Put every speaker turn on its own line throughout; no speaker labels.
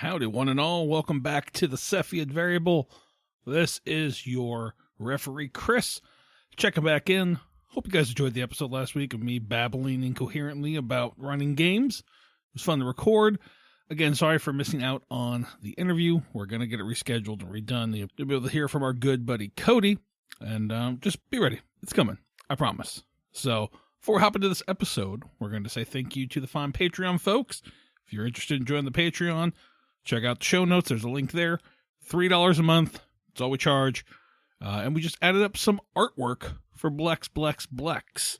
Howdy, one and all. Welcome back to the Cepheid Variable. This is your referee, Chris. Checking back in. Hope you guys enjoyed the episode last week of me babbling incoherently about running games. It was fun to record. Again, sorry for missing out on the interview. We're going to get it rescheduled and redone. You'll be able to hear from our good buddy, Cody. And just be ready. It's coming. I promise. So, before we hop into this episode, we're going to say thank you to the fine Patreon folks. If you're interested in joining the Patreon, check out the show notes. There's a link there. $3 a month. That's all we charge. And we just added up some artwork for Blex.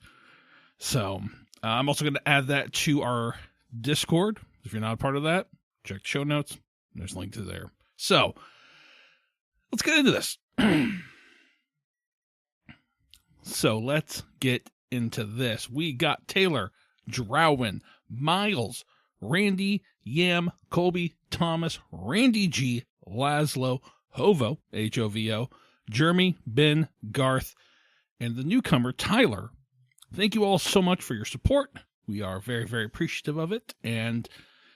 So, I'm also going to add that to our Discord. If you're not a part of that, check the show notes. There's a link to there. So, let's get into this. So, let's get into this. We got Taylor, Drowin, Miles, Randy, Yam, Colby, Thomas, Randy G, Laszlo, Hovo, H-O-V-O, Jeremy, Ben, Garth, and the newcomer, Tyler. Thank you all so much for your support. We are very, very appreciative of it. And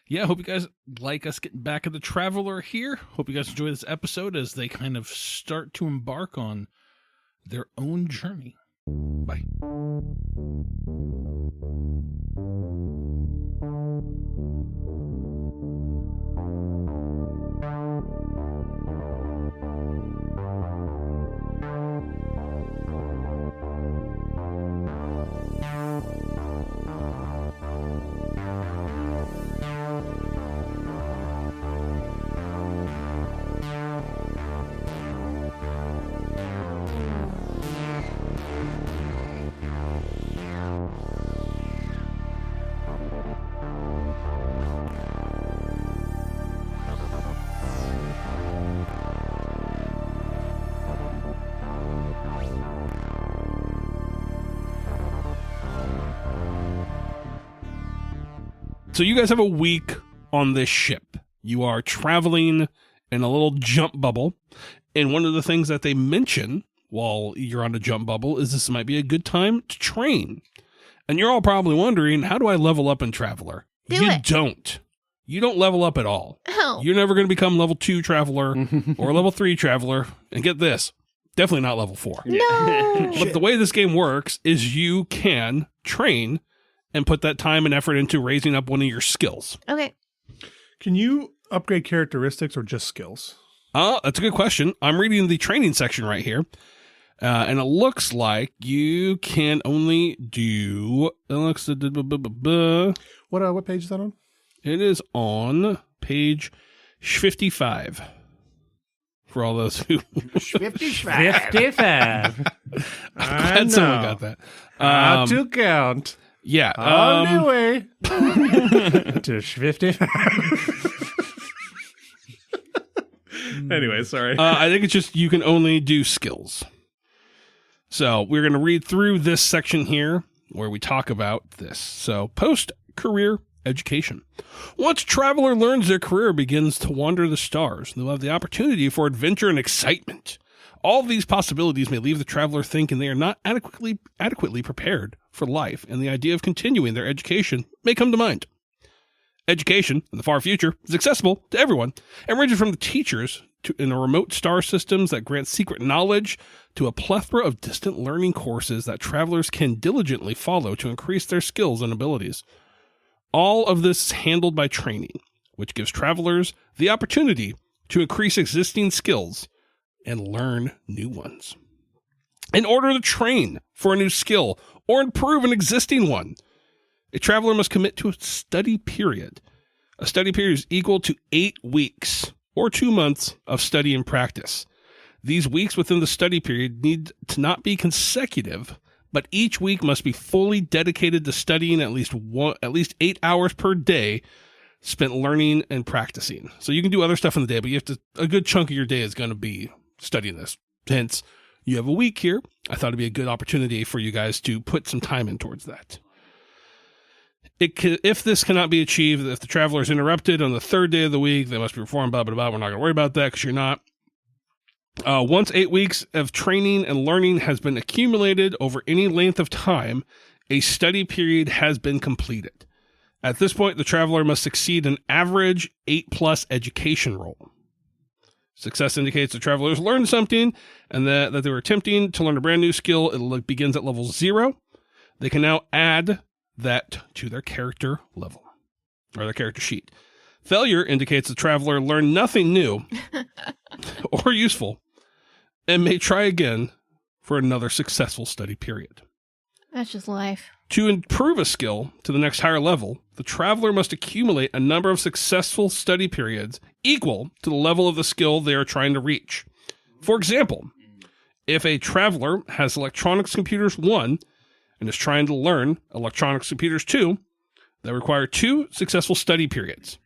yeah, I hope you guys like us getting back at the Traveler here. Hope you guys enjoy this episode as they kind of start to embark on their own journey. Bye. So you guys have a week on this ship. You are traveling in a little jump bubble. And one of the things that they mention while you're on a jump bubble is this might be a good time to train. And you're all probably wondering, how do I level up in Traveler? You don't. You don't level up at all.
Oh.
You're never going to become level 2 Traveler or level 3 Traveler. And get this, definitely not level 4.
No.
But the way this game works is you can train and put that time and effort into raising up one of your skills.
Okay.
Can you upgrade characteristics or just skills?
That's a good question. I'm reading the training section right here. And it looks like you can only do... What
page is that on?
It is on page 55. For all those who...
55.
I'm glad someone got that.
How to count.
Yeah.
On the way to 55. Anyway, sorry.
I think it's just you can only do skills. So we're going to read through this section here where we talk about this. So post-career education. Once a traveler learns their career begins to wander the stars, they'll have the opportunity for adventure and excitement. All of these possibilities may leave the traveler thinking they are not adequately prepared for life, and the idea of continuing their education may come to mind. Education, in the far future, is accessible to everyone, and ranging from the teachers in the remote star systems that grant secret knowledge to a plethora of distant learning courses that travelers can diligently follow to increase their skills and abilities. All of this is handled by training, which gives travelers the opportunity to increase existing skills and learn new ones. In order to train for a new skill or improve an existing one, a traveler must commit to a study period. A study period is equal to 8 weeks or 2 months of study and practice. These weeks within the study period need to not be consecutive, but each week must be fully dedicated to studying at least 8 hours per day spent learning and practicing. So you can do other stuff in the day, but a good chunk of your day is going to be studying this. Hence, you have a week here. I thought it'd be a good opportunity for you guys to put some time in towards that. If this cannot be achieved, if the traveler is interrupted on the 3rd day of the week, they must be performed, blah, blah, blah. We're not going to worry about that because you're not. Once 8 weeks of training and learning has been accumulated over any length of time, a study period has been completed. At this point, the traveler must succeed an average 8+ education roll. Success indicates the traveler has learned something and that they were attempting to learn a brand new skill. It begins at level 0. They can now add that to their character level or their character sheet. Failure indicates the traveler learned nothing new or useful and may try again for another successful study period.
That's just life.
To improve a skill to the next higher level, the traveler must accumulate a number of successful study periods equal to the level of the skill they are trying to reach. For example, if a traveler has electronics computers 1 and is trying to learn electronics computers 2, they require 2 successful study periods.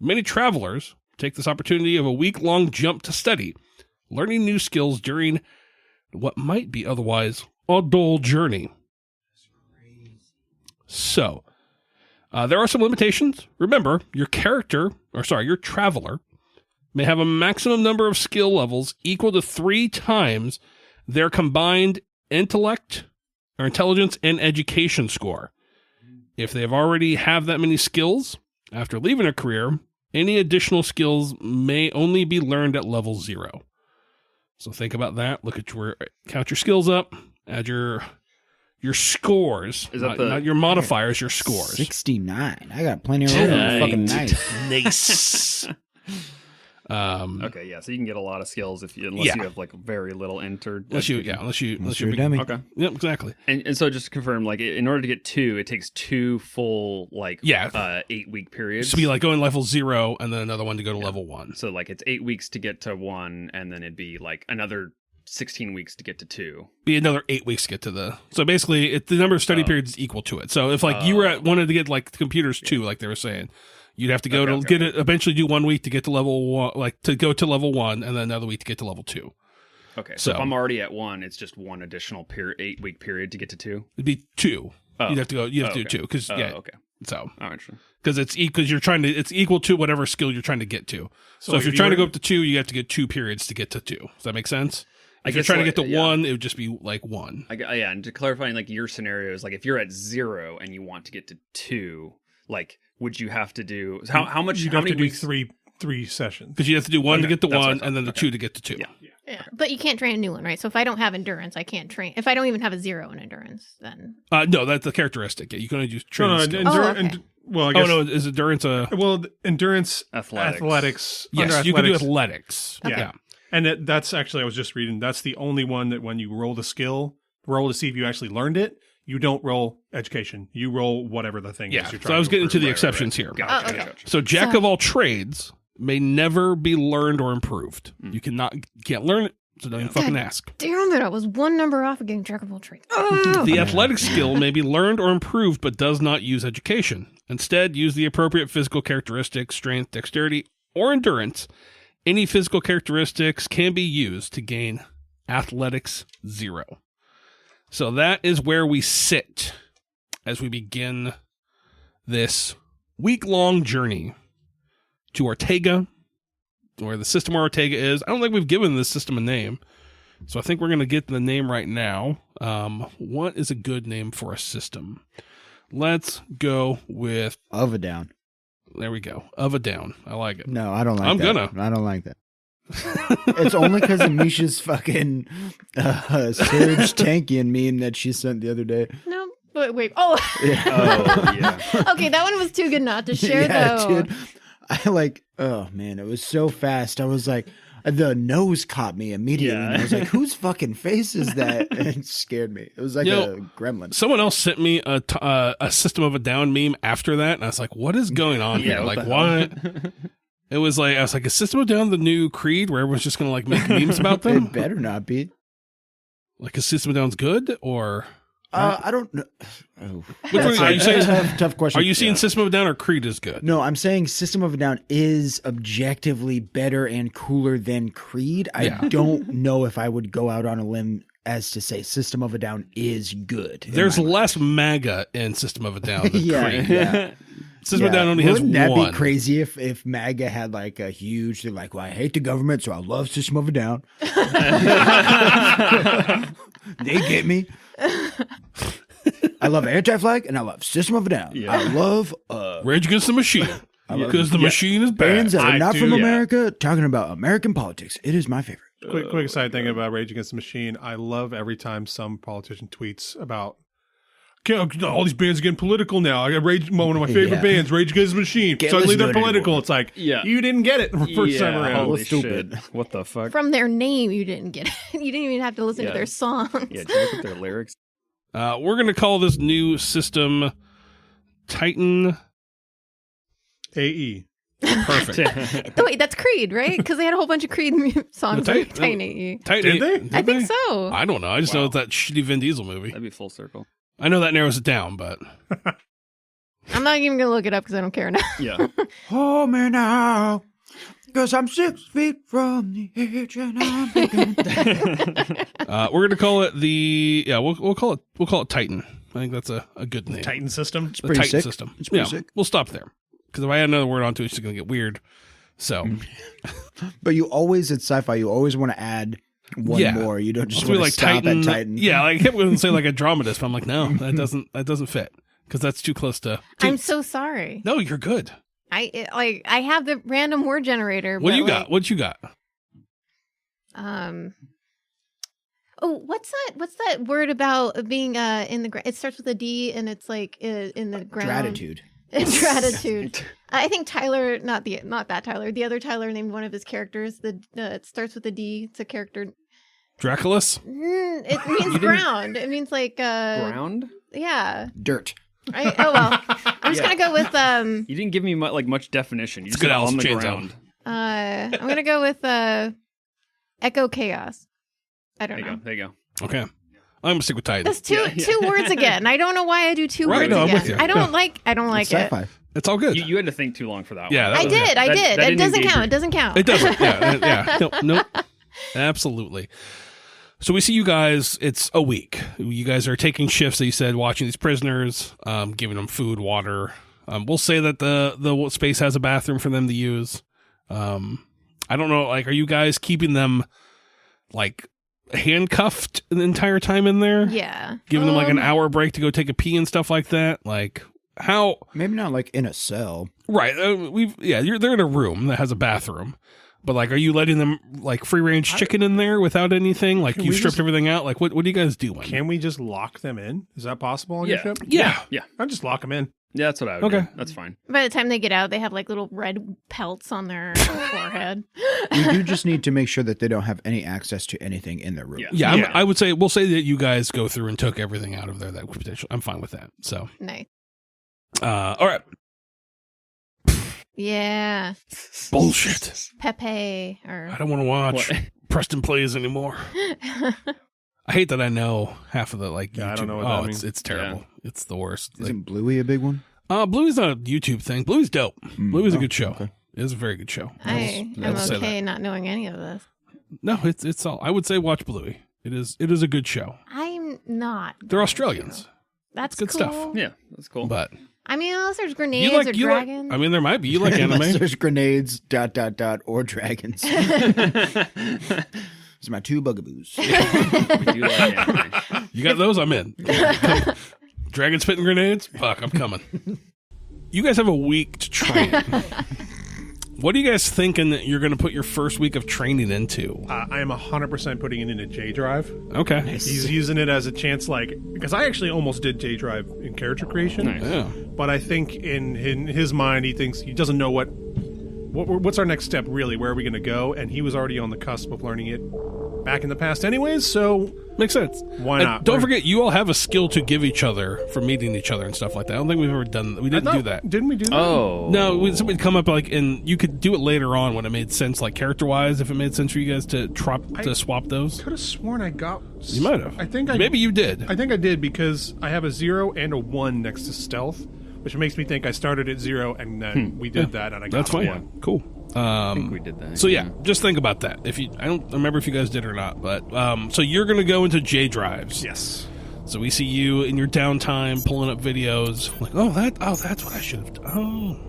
Many travelers take this opportunity of a week-long jump to study, learning new skills during what might be otherwise a dull journey. So, there are some limitations. Remember, your traveler may have a maximum number of skill levels equal to 3 times their combined intellect or intelligence and education score. If they have already have that many skills after leaving a career, any additional skills may only be learned at level 0. So think about that. Look at count your skills up, add your scores, not your modifiers, your scores.
69. I got plenty of room. Fucking nice.
Nice.
Okay, yeah. So you can get a lot of skills unless you have like very little entered.
Unless you're
a dummy.
Okay.
Yep, exactly.
And so just to confirm, like in order to get 2, it takes 2 full 8-week periods.
To be like going level 0 and then another one to go to level 1.
So like it's 8 weeks to get to 1, and then it'd be like another 16 weeks to get to 2.
Be another 8 weeks to get to the. So basically, the number of study periods is equal to it. So if like you wanted to get like computers 2, like they were saying, you'd have to go get it. Eventually, do 1 week to get to level 1, like to go to level 1, and then another week to get to level 2.
Okay, so if I'm already at 1, it's just one additional 8-week period to get to 2.
It'd be 2.
Oh.
You'd have to go. You have to do 2 because
okay.
So
Interesting.
because it's equal to whatever skill you're trying to get to. So if you're trying to go up to 2, you have to get 2 periods to get to 2. Does that make sense? If you're trying to get to 1, it would just be like 1.
And to clarify, like your scenario is like if you're at 0 and you want to get to 2, like would you have to do how much?
You'd
how
have
many
to do
weeks?
three sessions
Because you have to do 1 to get to
That's
1, and then the 2 to get to 2.
Yeah, but you can't train a new one, right? So if I don't have endurance, I can't train. If I don't even have a 0 in endurance, then
No, that's a characteristic. Yeah, you can only do training skills.
Well, I guess,
is endurance a?
Well, endurance,
athletics.
Yes, you can do athletics.
Okay. Yeah. And that's actually, I was just reading, that's the only one that when you roll the skill, roll to see if you actually learned it, you don't roll education. You roll whatever the thing is you're trying to
so I was getting to the
Right.
exceptions here.
Gotcha,
okay.
gotcha.
So jack of all trades may never be learned or improved. You can't learn it, so don't even fucking ask.
damn it, I was 1 number off of getting jack of all trades. Oh!
The athletic skill may be learned or improved, but does not use education. Instead, use the appropriate physical characteristics, strength, dexterity, or endurance. Any physical characteristics can be used to gain athletics 0. So that is where we sit as we begin this week-long journey to Ortega, where the system where Ortega is. I don't think we've given this system a name, so I think we're going to get the name right now. What is a good name for a system? Let's go with...
Of a down.
There we go. Of a down. I like it.
No, I don't like
I'm
that.
gonna.
I don't like that. It's only because of Meescha's fucking Surge Tankian meme that she sent the other day.
No, but wait. Oh,
Yeah.
Oh yeah.
okay, that one was too good not to share, though.
Dude. Oh man, it was so fast. I was like, the nose caught me immediately.
Yeah.
And I was like, whose fucking face is that? And it scared me. It was like a gremlin.
Someone else sent me a System of a Down meme after that, and I was like, what is going on here?
what
Like,
the
what? It was like, I was like, is System of a Down the new Creed where everyone's just going to like make memes about them?
It better not be.
Like, is System of a Down's good or?
I don't know. Oh.
Which one are you saying?
Tough question.
Are you seeing System of a Down or Creed is good?
No, I'm saying System of a Down is objectively better and cooler than Creed. I don't know if I would go out on a limb as to say System of a Down is good.
There's less MAGA in System of a Down than Creed.
Yeah.
System of a Down only has
Wouldn't
one.
that be crazy if MAGA had like a huge, they're like, well, I hate the government, so I love System of a Down. They get me. I love Anti-Flag, and I love System of a Down.
Yeah.
I love
Rage Against the Machine. Because the machine is bad.
bands that are not from
do.
America talking about American politics. It is my favorite.
Quick side thing about Rage Against the Machine. I love every time some politician tweets about all these bands are getting political now. I got one of my favorite bands, Rage Against the Machine.
Can't
Suddenly
listen to
they're
it
political.
anymore.
It's like,
Yeah.
you didn't get it first time around.
Holy
Stupid.
shit. What the fuck?
From their name, you didn't get it. You didn't even have to listen to
Yeah.
their songs.
Yeah, did you look at their lyrics?
We're going to call this new system Titan.
AE.
Perfect.
Oh, wait, that's Creed, right? Because they had a whole bunch of Creed songs
No,
like Titan AE.
Titan.
Did they?
I think so.
I don't know. I just know it's that shitty Vin Diesel movie.
That'd be full circle.
I know that narrows it down, but
I'm not even going to look it up because I don't care now.
Yeah.
Hold me now, because I'm 6 feet from the edge and I'm looking.
we're going to call it we'll call it Titan. I think that's a good name.
Titan system.
The
pretty
Titan
sick.
system.
It's pretty
Yeah,
sick.
we'll stop there. Because if I add another word onto it, it's just going to get weird. So,
But you always, at sci-fi, you always want to add one
Yeah.
more. You don't just
I'll be
want to stop at Titan.
Yeah, like I kept going to say like a dramatist, but I'm like, no, that doesn't fit because that's too close to.
I'm so sorry.
No, you're good.
I have the random word generator.
What
but,
do you got? What you got?
Oh, what's that word about being in the ground? It starts with a D and it's like in the ground.
Gratitude.
Gratitude. I think Tyler, not that Tyler, the other Tyler named one of his characters. It starts with a D. It's a character.
Draculus?
It means ground. It means like
Ground?
Yeah.
Dirt.
Oh well. I'm just gonna go with
You didn't give me much definition. You
It's
just
good
said
Alice
on the
Chains
ground.
I'm gonna go with Echo Chaos. I don't know.
There you go.
Okay. I'm gonna stick with Titan.
That's two words again. I don't know why I do two
Right,
words
no, I'm
again.
with you.
I don't
Yeah.
like
It's
it.
sci-fi.
It's all good.
You had to think too long for that
Yeah,
one.
that
I
was-
did.
that
It
didn't
doesn't
engage
count.
you.
It doesn't count.
It doesn't. Yeah. Nope. Absolutely. So we see you guys. It's a week. You guys are taking shifts. That you said watching these prisoners, giving them food, water. We'll say that the space has a bathroom for them to use. I don't know. Like, are you guys keeping them like handcuffed the entire time in there?
Yeah.
Giving them like an hour break to go take a pee and stuff like that. Like how?
Maybe not like in a cell.
Right. They're in a room that has a bathroom. But like, are you letting them like free range chicken in there without anything? Like,
Can
you
we
stripped
just-
everything out. Like, what are you guys doing?
Can we just lock them in? Is that possible on your
Yeah.
ship?
Yeah.
I'll just lock them in.
Yeah, that's what I would
Okay.
do. That's fine.
By the time they get out, they have like little red pelts on their forehead.
We do just need to make sure that they don't have any access to anything in their room.
Yeah.
Yeah,
Yeah.
I would say we'll say that you guys go through and took everything out of there that could potentially. I'm fine with that. So,
Nice.
all right,
Yeah.
bullshit.
Pepe
I
or
don't want to watch Preston Plays anymore. I hate that I know half of the like.
Yeah, I don't
YouTube-
know what that means.
It's terrible. It's the worst.
Isn't Bluey a big one?
Bluey's not a YouTube thing. Bluey's dope. Bluey's a good show.
okay.
It is a very good show.
I'm
I'll say
okay not knowing any of this.
No, it's all. I would say watch Bluey. It is a good show.
I'm not.
They're Australians,
That's
good
cool.
stuff.
Yeah, that's cool.
but
I mean, unless there's grenades
you like
or
you
dragons.
like. I mean, there might be. You like
Unless
anime.
there's grenades, ... or dragons. Those are my two bugaboos.
We do like anime.
You got those? I'm in. Dragon spitting grenades? Fuck, I'm coming. You guys have a week to train. What are you guys thinking that you're going to put your first week of training into?
I am 100% putting it in a J drive.
Okay.
He's using it as a chance, like, because I actually almost did J drive in character creation.
Nice.
Yeah.
But I think in his mind, he thinks he doesn't know what's our next step really. Where are we going to go? And he was already on the cusp of learning it back in the past, anyways. So
Makes sense.
why
And
not?
don't forget, you all have a skill to give each other for meeting each other and stuff like that. I don't think we've ever done that. We didn't do that.
Didn't we do that?
Oh.
No, somebody come up like, and you could do it later on when it made sense, like character wise, if it made sense for you guys to swap those.
Could have sworn I got.
You might have.
I think
maybe you did.
I think I did because I have a 0 and a 1 next to stealth, which makes me think I started at 0 and then we did that and I got
That's fine.
1.
Cool.
I think we did that.
So yeah, just think about that. I don't remember if you guys did or not, but so you're gonna go into J drives.
Yes.
So we see you in your downtime pulling up videos. Like, that's what I should have done. Oh,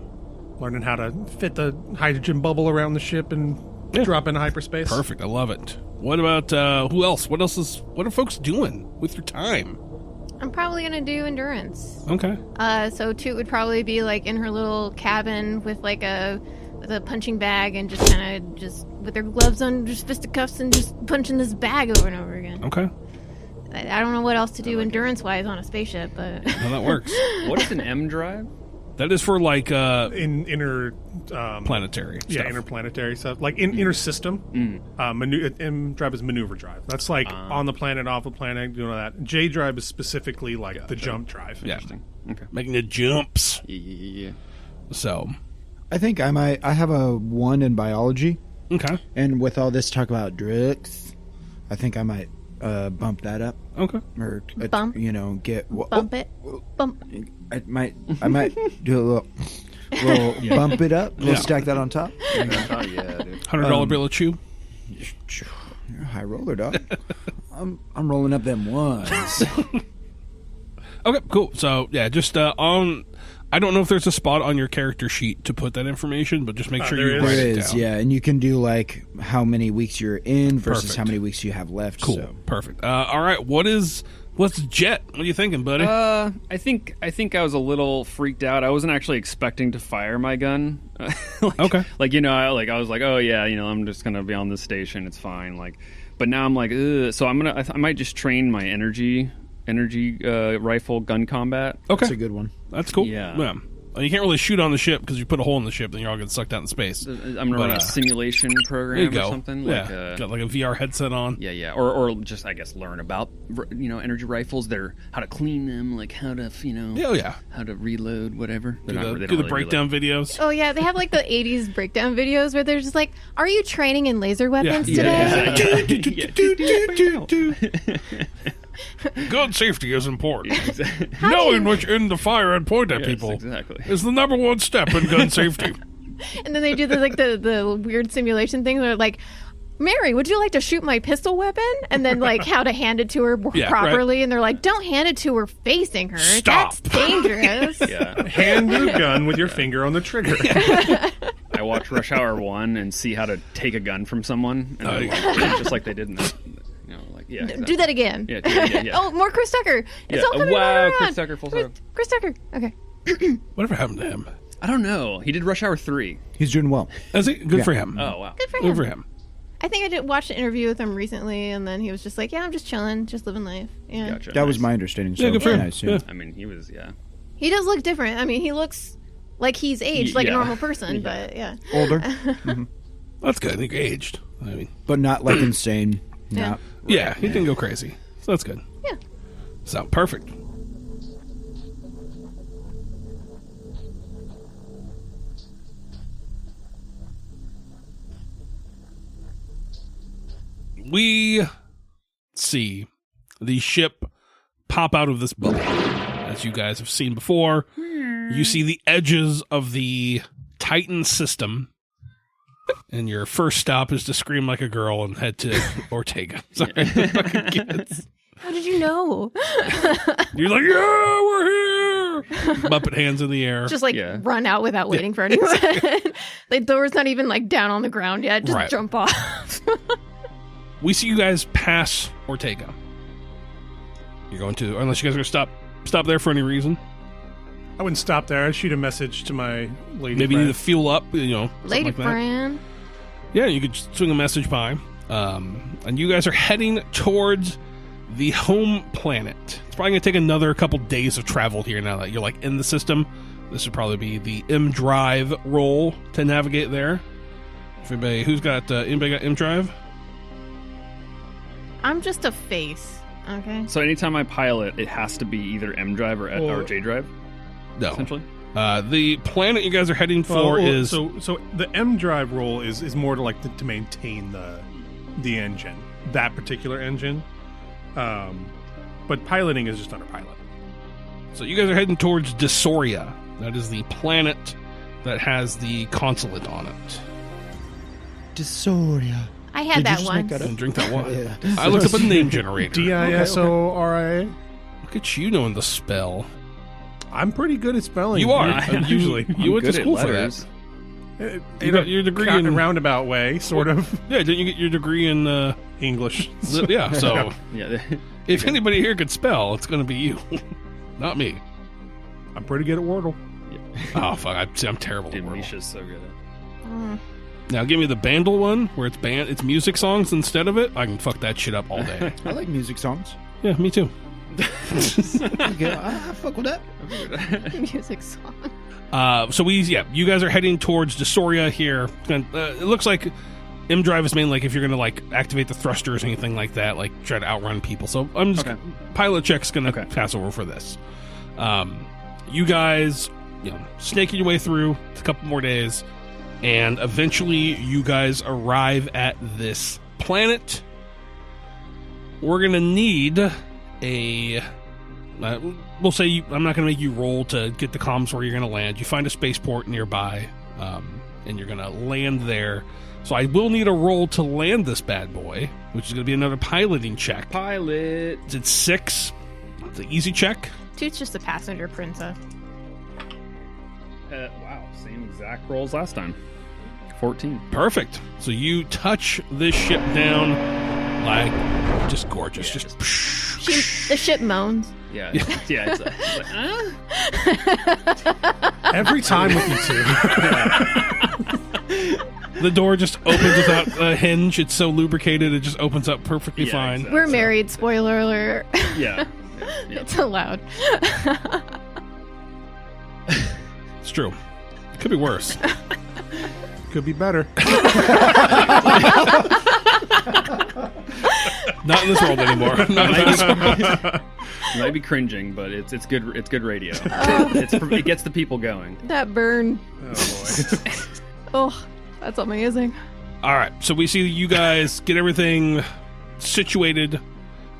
Learning how to fit the hydrogen bubble around the ship and drop into hyperspace.
perfect. I love it. What about who else? What are folks doing with your time?
I'm probably gonna do endurance.
Okay.
So Toot would probably be like in her little cabin with like a punching bag and just kind of just with her gloves on, just fisticuffs and just punching this bag over and over again.
Okay.
I don't know what else to do endurance-wise on a spaceship, but
Well, that works.
What is an M drive?
That is for like
In inner
planetary
yeah,
stuff.
interplanetary stuff, like in inner system. M drive is maneuver drive. That's like on the planet, off the planet, doing all that. J drive is specifically like the jump drive.
Yeah.
Okay.
Making the jumps.
Yeah.
So,
I think I have a 1 in biology,
okay.
and with all this talk about drugs, I think I might bump that up.
Okay.
Or
Bump?
get
bump it. Bump.
I might do a little bump it up. We'll stack that on top.
Oh yeah, dude.
$100 bill of chew.
You're a high roller, dog. I'm rolling up them ones.
Okay, cool. So, yeah, just on... I don't know if there's a spot on your character sheet to put that information, but just make sure you
there
write
There
it
is,
down.
yeah, and you can do like how many weeks you're in versus
Perfect.
how many weeks you have left.
Cool.
So.
Perfect. All right, what's Jedt? What are you thinking, buddy?
I think I was a little freaked out. I wasn't actually expecting to fire my gun.
Okay.
Like I was like, oh yeah, I'm just gonna be on this station. It's fine. Like, but now I'm like, ugh. So I might just train my energy rifle gun combat.
Okay.
That's a good one.
That's cool.
Yeah.
Well, you can't really shoot on the ship because you put a hole in the ship, then you're all getting sucked out in space.
I'm gonna run a simulation
There you
program or
go.
something.
Yeah.
Like,
Got like a VR headset on.
yeah, or just I guess learn about energy rifles. They're how to clean them, like how to
Yeah.
how to reload, whatever.
Do
They're
the,
not, they
do
don't
the
really
breakdown videos.
Oh yeah, they have like the 80s breakdown videos where they're just like, "Are you training in laser weapons
Yeah.
today?"
Gun safety is important.
How do
Knowing
you-
which end to fire and point at
Yes,
people
exactly.
is the number one step in gun safety.
And then they do the weird simulation thing. They're like, "Mary, would you like to shoot my pistol weapon?" And then like how to hand it to her
Yeah,
properly. And they're like, "Don't hand it to her facing her.
Stop."
That's dangerous."
Yeah.
Hand the gun with your finger on the trigger.
I watch Rush Hour 1 and see how to take a gun from someone, and they're like, just like they did in that. Yeah. Exactly.
Do that again.
Yeah, do it again, yeah.
Oh, more Chris Tucker. It's
Yeah.
all coming
Wow,
back around.
Chris Tucker, full circle.
Chris Tucker. Okay.
Whatever happened to him?
I don't know. He did Rush Hour 3.
He's doing well.
Is he? Good
Yeah.
for him.
Oh wow.
Good for him.
Good for him.
I think I watched an interview with him recently, and then he was just like, "Yeah, I'm just chilling, just living life." Yeah.
Gotcha.
That was
Nice.
my understanding. So
Yeah, good for him.
nice, yeah.
Yeah.
I mean, he was
He does look different. I mean, he looks like he's aged like a
Yeah.
normal person, but yeah.
Older,
That's good. I think he aged. I mean,
but not like insane.
Yeah.
Not
yeah, he didn't go crazy. So that's good.
Yeah.
So, perfect. We see the ship pop out of this bubble. As you guys have seen before, you see the edges of the Titan system. And your first stop is to scream like a girl and head to Ortega. Sorry. Fucking kids.
How did you know?
You're like, yeah, we're here. Muppet hands in the air.
Just like
Yeah.
run out without waiting for anyone. The door's not even like down on the ground yet. Just
Right.
jump off.
We see you guys pass Ortega. You're going to, unless you guys are going to stop there for any reason.
I wouldn't stop there. I'd shoot a message to my lady
Maybe you
friend.
need to fuel up, something
Lady
like that.
friend.
Yeah, you could just swing a message by. And you guys are heading towards the home planet. It's probably going to take another couple days of travel here now that you're like in the system. This would probably be the M Drive role to navigate there. If anybody, anybody got M Drive?
I'm just a face. Okay.
So anytime I pilot, it has to be either M drive or J drive,
No.
essentially.
The planet you guys are heading for is
so the M drive role is more to like to maintain the engine, that particular engine. But piloting is just under pilot.
So you guys are heading towards Desoria. That is the planet that has the Consulate on it.
Dysphoria.
I had
Did you
that
just
one.
make that up?
And drink that water.
Yeah.
I looked up a name generator.
DISORIA.
Look at you knowing the spell.
I'm pretty good at spelling.
You are.
usually.
You went to
Good at
school for that.
letters.
You got your degree in
roundabout way, sort of
Yeah, didn't you get your degree in
English.
yeah, so
Yeah.
If anybody here could spell, it's going to be you, not me.
I'm pretty good at Wordle.
Oh fuck! I'm terrible at
Dude,
Wordle.
Meesha's so good at it.
Now give me the Bandle one where it's music songs instead of it. I can fuck that shit up all day.
I like music songs.
Yeah, me too.
Okay, I fuck with that.
Music song.
So you guys are heading towards Desoria here. It looks like M Drive is mainly like if you're gonna like activate the thrusters or anything like that, like try to outrun people. So I'm just pilot check's gonna pass over for this. You guys, snaking your way through. It's a couple more days, and eventually you guys arrive at this planet. We're gonna need we'll say I'm not gonna make you roll to get the comms where you're gonna land. You find a spaceport nearby, and you're gonna land there. So I will need a roll to land this bad boy, which is gonna be another piloting check.
Pilot.
It's 6. It's an easy check.
Toots just a passenger princess.
Wow, same exact rolls last time. 14.
Perfect. So you touch this ship down like just gorgeous.
Yeah,
The ship moans.
Yeah, yeah. It's like,
Every time with you two.
the door just opens without a hinge. It's so lubricated, it just opens up perfectly fine.
Exactly.
We're married, spoiler alert.
yeah.
It's allowed.
It's true. Could be worse.
Could be better.
Not in this world anymore.
Might be cringing, but it's good. It's good radio. It gets the people going.
That burn.
Oh boy.
Oh, that's amazing.
All right, so we see you guys get everything situated.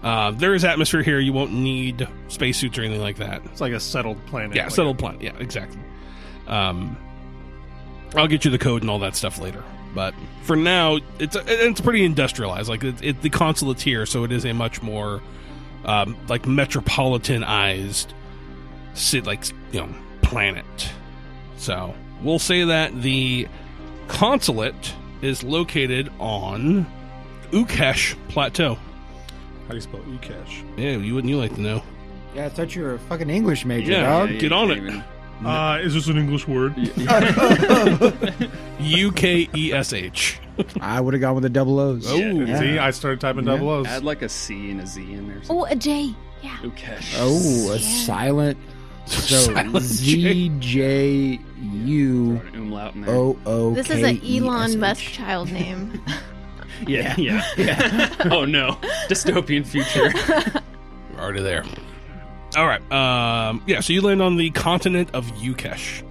There is atmosphere here. You won't need spacesuits or anything like that.
It's like a settled planet.
Yeah, settled planet. Yeah, exactly. I'll get you the code and all that stuff later. But for now, it's pretty industrialized. Like the Consulate's here, so it is a much more like metropolitanized, planet. So we'll say that the Consulate is located on Ukesh Plateau.
How do you spell Ukesh?
Yeah, you like to know.
Yeah, I thought you were a fucking English major,
Yeah.
dog.
Get on it.
Is this an English word?
UKESH.
I would have gone with the double O's.
Oh.
Yeah. See, I started typing double O's.
Add like a C and a Z in there.
Oh, a J. Yeah.
Ukesh.
Oh, a silent. So
Silent
ZJU.
Throw an umlaut in there.
OO.
This is an Elon Musk child name.
Yeah. Oh no, dystopian future.
We're already there. All right. So you land on the continent of Ukesh.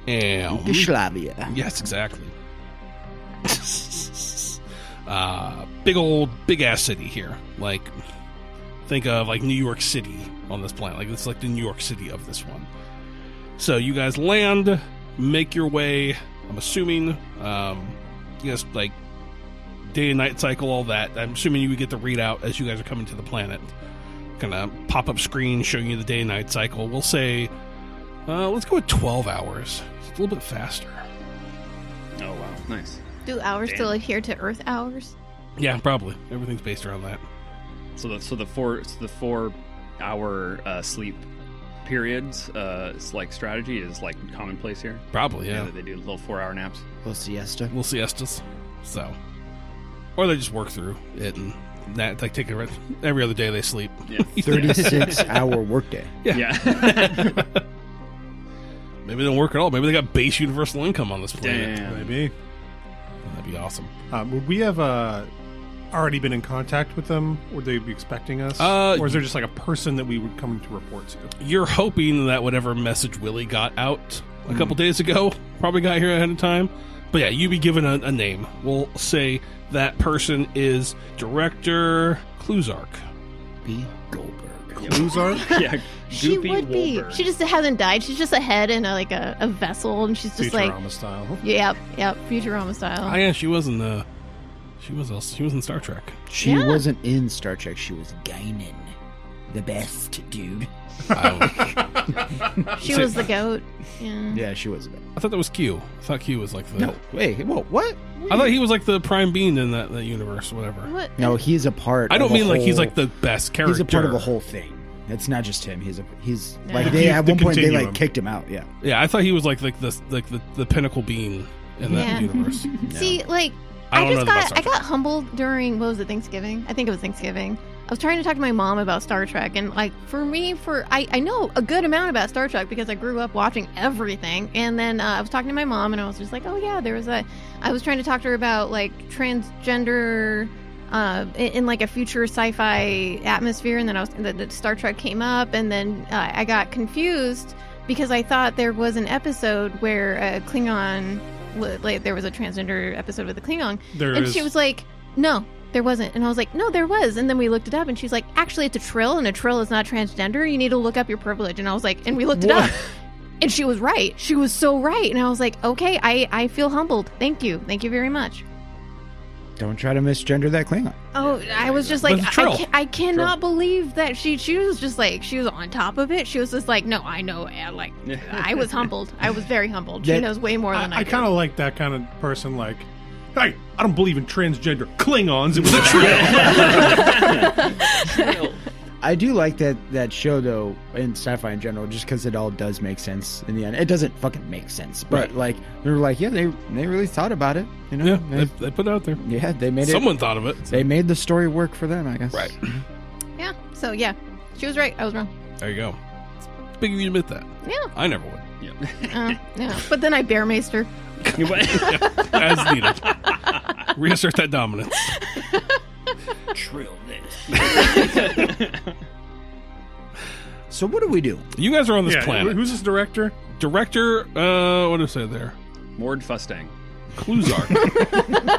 And
Yugoslavia.
yes, exactly. Big ass city here. Like, think of like New York City on this planet. Like, it's like the New York City of this one. So you guys land, make your way. I'm assuming, like day and night cycle, all that. I'm assuming you would get the readout as you guys are coming to the planet. Kind of pop up screen showing you the day and night cycle. We'll say, let's go with 12 hours. It's a little bit faster.
Oh wow, nice.
Do hours still adhere to Earth hours?
Yeah, probably. Everything's based around that.
So the 4 hour sleep periods, it's like strategy is like commonplace here.
Probably, yeah.
They do little 4-hour naps.
Little siesta.
Little siestas. So, or they just work through it and that, like, take it every other day they sleep.
Yeah.
36-hour workday.
Yeah.
Maybe they don't work at all. Maybe they got base universal income on this planet.
Damn.
Maybe.
That'd be awesome.
Would we have already been in contact with them? Would they be expecting us? Or is there just like a person that we would come to report to?
You're hoping that whatever message Willie got out a couple days ago probably got here ahead of time. But yeah, you'd be given a name. We'll say that person is Director Kluzark.
B. Goldberg.
Kluzark?
Yeah.
She
Goopy
would be.
Wolberg.
She just hasn't died. She's just a head in a vessel, and she's just
Futurama style.
yep, Futurama style.
Oh yeah, she was in she was in Star Trek.
She
Yeah.
wasn't in Star Trek. She was Guinan. the best, dude.
She was the goat. Yeah.
Yeah, she was.
I thought that was Q. I thought Q was like the.
No, wait, what?
I thought he was like the prime being in that universe, whatever.
What?
No, he's a part.
I don't
of
mean
a
like he's
whole-
like the best character.
He's a part of a whole thing. It's not just him. He's
Yeah.
like
He's
at
the
one point they
continuum.
like kicked him out. Yeah.
Yeah, I thought he was like the pinnacle being in that
Yeah.
universe.
See, like,
I don't know
just
about
got
Star
I got humbled during, what was it, Thanksgiving? I think it was Thanksgiving. I was trying to talk to my mom about Star Trek, and like for me, I know a good amount about Star Trek because I grew up watching everything. And then I was talking to my mom, and I was just like, oh yeah, I was trying to talk to her about like transgender in like a future sci-fi atmosphere, and then the Star Trek came up, and then I got confused because I thought there was an episode where a Klingon, like there was a transgender episode with a Klingon, she was like, no. There wasn't. And I was like, no, there was. And then we looked it up, and she's like, actually, it's a trill, and a trill is not transgender. You need to look up your privilege. And I was like, and we looked it up. And she was right. She was so right. And I was like, okay, I feel humbled. Thank you. Thank you very much.
Don't try to misgender that Klingon.
Oh, I was just like,
But it's a trill.
I cannot believe that she was just like, she was on top of it. She was just like, no, I know. Like, I was humbled. I was very humbled. She knows way more than I
I
do.
kind of like that kind of person, like, hey, I don't believe in transgender Klingons. It was a trill.
I do like that show though, in sci-fi in general, just because it all does make sense in the end. It doesn't fucking make sense, but
Right.
like they were like, yeah, they really thought about it. You know,
Yeah, they put it out there.
yeah, they made
Someone thought of it.
They made the story work for them, I guess.
Right.
Yeah. So, yeah. She was right. I was wrong.
There you go. It's big of you to admit that.
Yeah.
I never would.
Yeah. But then I bear maced her.
As needed. Reassert that dominance.
Trill this. So what do we do?
You guys are on this
Yeah,
planet.
who's this director?
Director, what did I say there?
Mord Fustang.
Kluzark.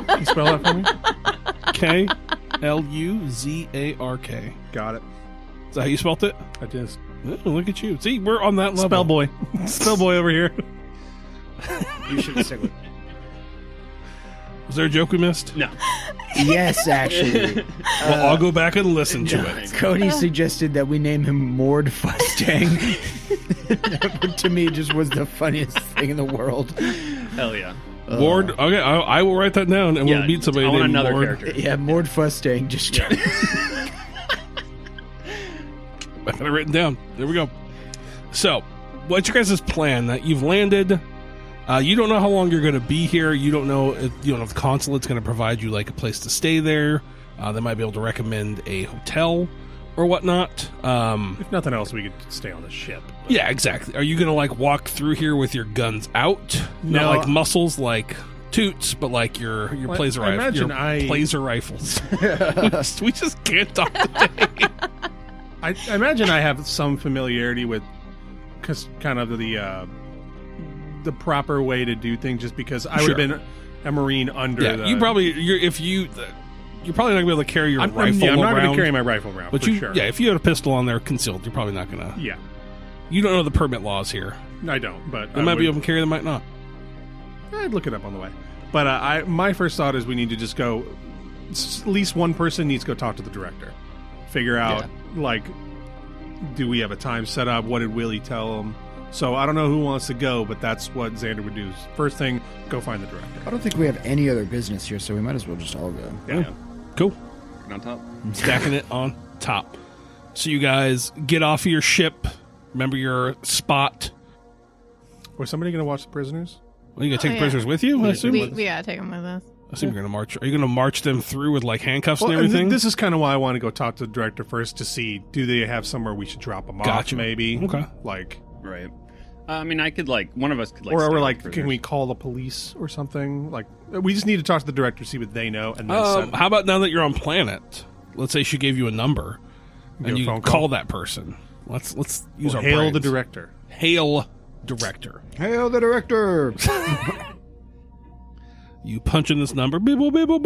Can you spell that for me?
Kluzark.
Got it.
Is that how you spelt it?
I just
Oh, look at you. See, we're on that level.
spell boy. Spell boy over here.
You should stick with.
Was there a joke we missed?
No.
Yes, actually.
Well, I'll go back and listen to it.
Cody suggested that we name him Mord Fustang. That, to me, just was the funniest thing in the world.
Hell yeah.
Mord. Okay, I will write that down, and we'll meet somebody
I want
named
another
Mord.
character.
Yeah, Mord Fustang. Just
I got it written down. There we go. So, what's your guys' plan? That you've landed. You don't know how long you're going to be here. You don't know if the consulate's going to provide you like a place to stay there. They might be able to recommend a hotel or whatnot.
If nothing else, we could stay on the ship.
Yeah, exactly. Are you going to like walk through here with your guns out?
No.
Not like muscles like Toots, but like your
Well,
placer
I
rifles.
imagine I-
Placer rifles. we just can't talk today.
I imagine I have some familiarity with kind of the proper way to do things, just because I would
Sure.
have been a Marine under.
Yeah,
the,
you're probably you're probably not gonna be able to carry your
I'm
rifle
not
around.
going to carry my rifle around.
But
for
you,
sure.
yeah, if you had a pistol on there concealed, you're probably not gonna.
Yeah,
You don't know the permit laws here.
I don't. But
They might be able to carry, they might not.
I'd look it up on the way. But my first thought is we need to just go. At least one person needs to go talk to the director, figure out like, do we have a time set up? What did Willie tell him? So I don't know who wants to go, but that's what Zander would do. First thing, go find the director.
I don't think we have any other business here, so we might as well just all go.
Yeah.
Cool.
On top.
Stacking it on top. So you guys get off of your ship. Remember your spot.
Was somebody going to watch the prisoners?
Well, you gonna take
Oh,
the
yeah.
prisoners with you? I assume.
We gotta take them with us.
I assume you're gonna march. Are you gonna march them through with like handcuffs
Well,
and
and
everything?
this is kind of why I want to go talk to the director first to see, do they have somewhere we should drop them off?
Gotcha.
Maybe.
Okay.
Like,
Right. I mean, I could one of us could
or
stay
we're
with
like,
prisoners.
can we call the police or something? Like, we just need to talk to the director, see what they know, and then send
how about now that you're on planet? Let's say she gave you a number,
Give
and
a
you
phone
call
call.
that person. Let's use our
hail
brains.
the director.
Hail director.
Hail the director!
You punch in this number. Beep boop beep boop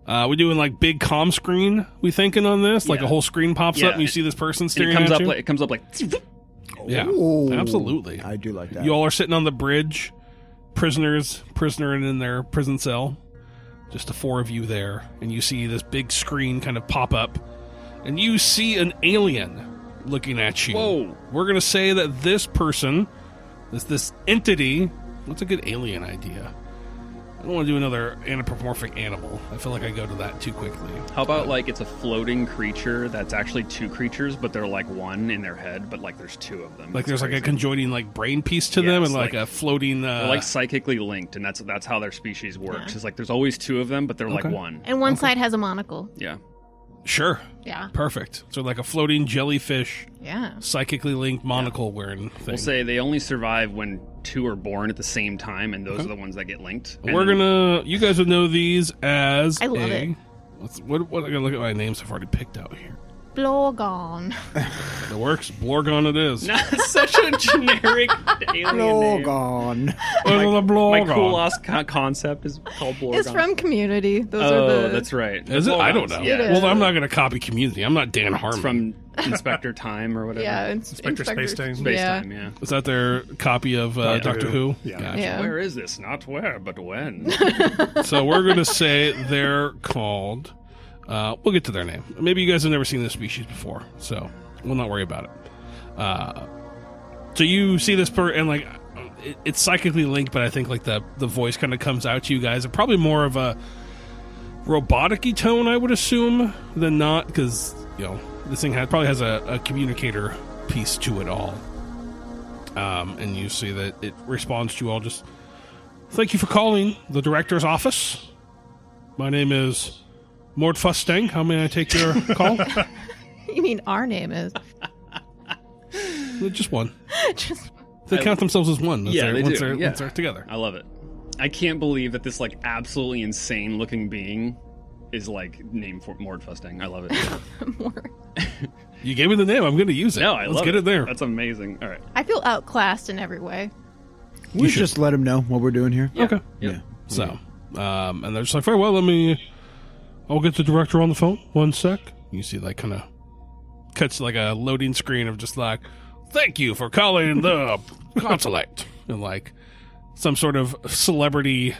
boop. We're doing like big comm screen. We thinking on this, like
Yeah.
a whole screen pops
Yeah.
up and you see this person
And
staring
it comes
at
up
you.
like
Yeah,
Ooh.
absolutely.
I do like that.
You all are sitting on the bridge, prisoner in their prison cell. Just the four of you there, and you see this big screen kind of pop up, and you see an alien looking at you.
Whoa.
We're going to say that this person, this entity, what's a good alien idea? I don't want to do another anthropomorphic animal. I feel like I go to that too quickly.
How about like it's a floating creature that's actually two creatures, but they're like one in their head, but like there's two of them.
Like
That's
there's like a
crazy.
conjoining like brain piece to them,
Yes,
and like a floating.
They're like psychically linked, and that's how their species works.
Yeah.
It's like there's always two of them, but they're like
Okay.
one.
And one side has a monocle.
Yeah.
Sure.
Yeah.
Perfect. So like a floating jellyfish,
Yeah.
psychically linked monocle wearing thing.
We'll say they only survive when two are born at the same time, and those are the ones that get linked. And
We're gonna. You guys would know these as.
I love it.
What I'm gonna look at my names I've already picked out here.
Blorgon.
It works. Blorgon it is.
That's such a generic alien name.
Gone.
Oh, the
My
Blorgon.
cool ass concept is called Blorgon.
It's from Community. Those are
Oh,
the.
that's right.
Is it? I don't know.
Yeah.
It is.
Well, I'm not gonna copy Community. I'm not Dan Harmon.
It's from Inspector Time or whatever.
Yeah,
Inspector Space Time.
Space
Yeah.
Time, yeah.
Is that their copy of Doctor Who?
Yeah.
Gotcha.
Yeah.
Where is this? Not where, but when.
So we're gonna say they're called. We'll get to their name. Maybe you guys have never seen this species before, so we'll not worry about it. So you see this and like it's psychically linked, but I think like the voice kind of comes out to you guys. Probably more of a robotic-y tone, I would assume, than not, because this thing probably has a communicator piece to it all. And you see that it responds to you all. Just thank you for calling the director's office. My name is Mort Fustang. How may I take your call?
You mean our name is?
Just one.
Just
They count themselves as one.
Yeah, they
once
do. Yeah.
Once they're together.
I love it. I can't believe that this like absolutely insane looking being is like named for Mort Fustang. I love it.
more.
You gave me the name. I'm going to use it.
No, I
Let's
love
get it there.
That's amazing. All right.
I feel outclassed in every way.
We
should.
just let them know what we're doing here.
Okay.
Yeah.
So, and they're just like, very well, I'll get the director on the phone. 1 sec. You see, like, kind of cuts like a loading screen of just like, thank you for calling the Consulate. And like, some sort of celebrity,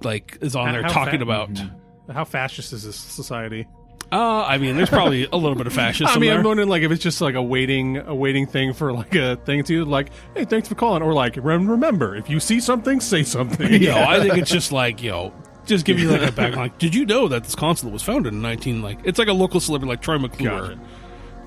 like, is on there
How
talking
fa-
about.
How fascist is this society?
I mean, there's probably a little bit of fascism
I mean,
there.
I'm wondering like if it's just like a waiting thing for like a thing to like, hey, thanks for calling, or like remember if you see something, say something.
No, I think it's just like, just give you like a back. Like, did you know that this consulate was founded in it's like a local celebrity like Troy McClure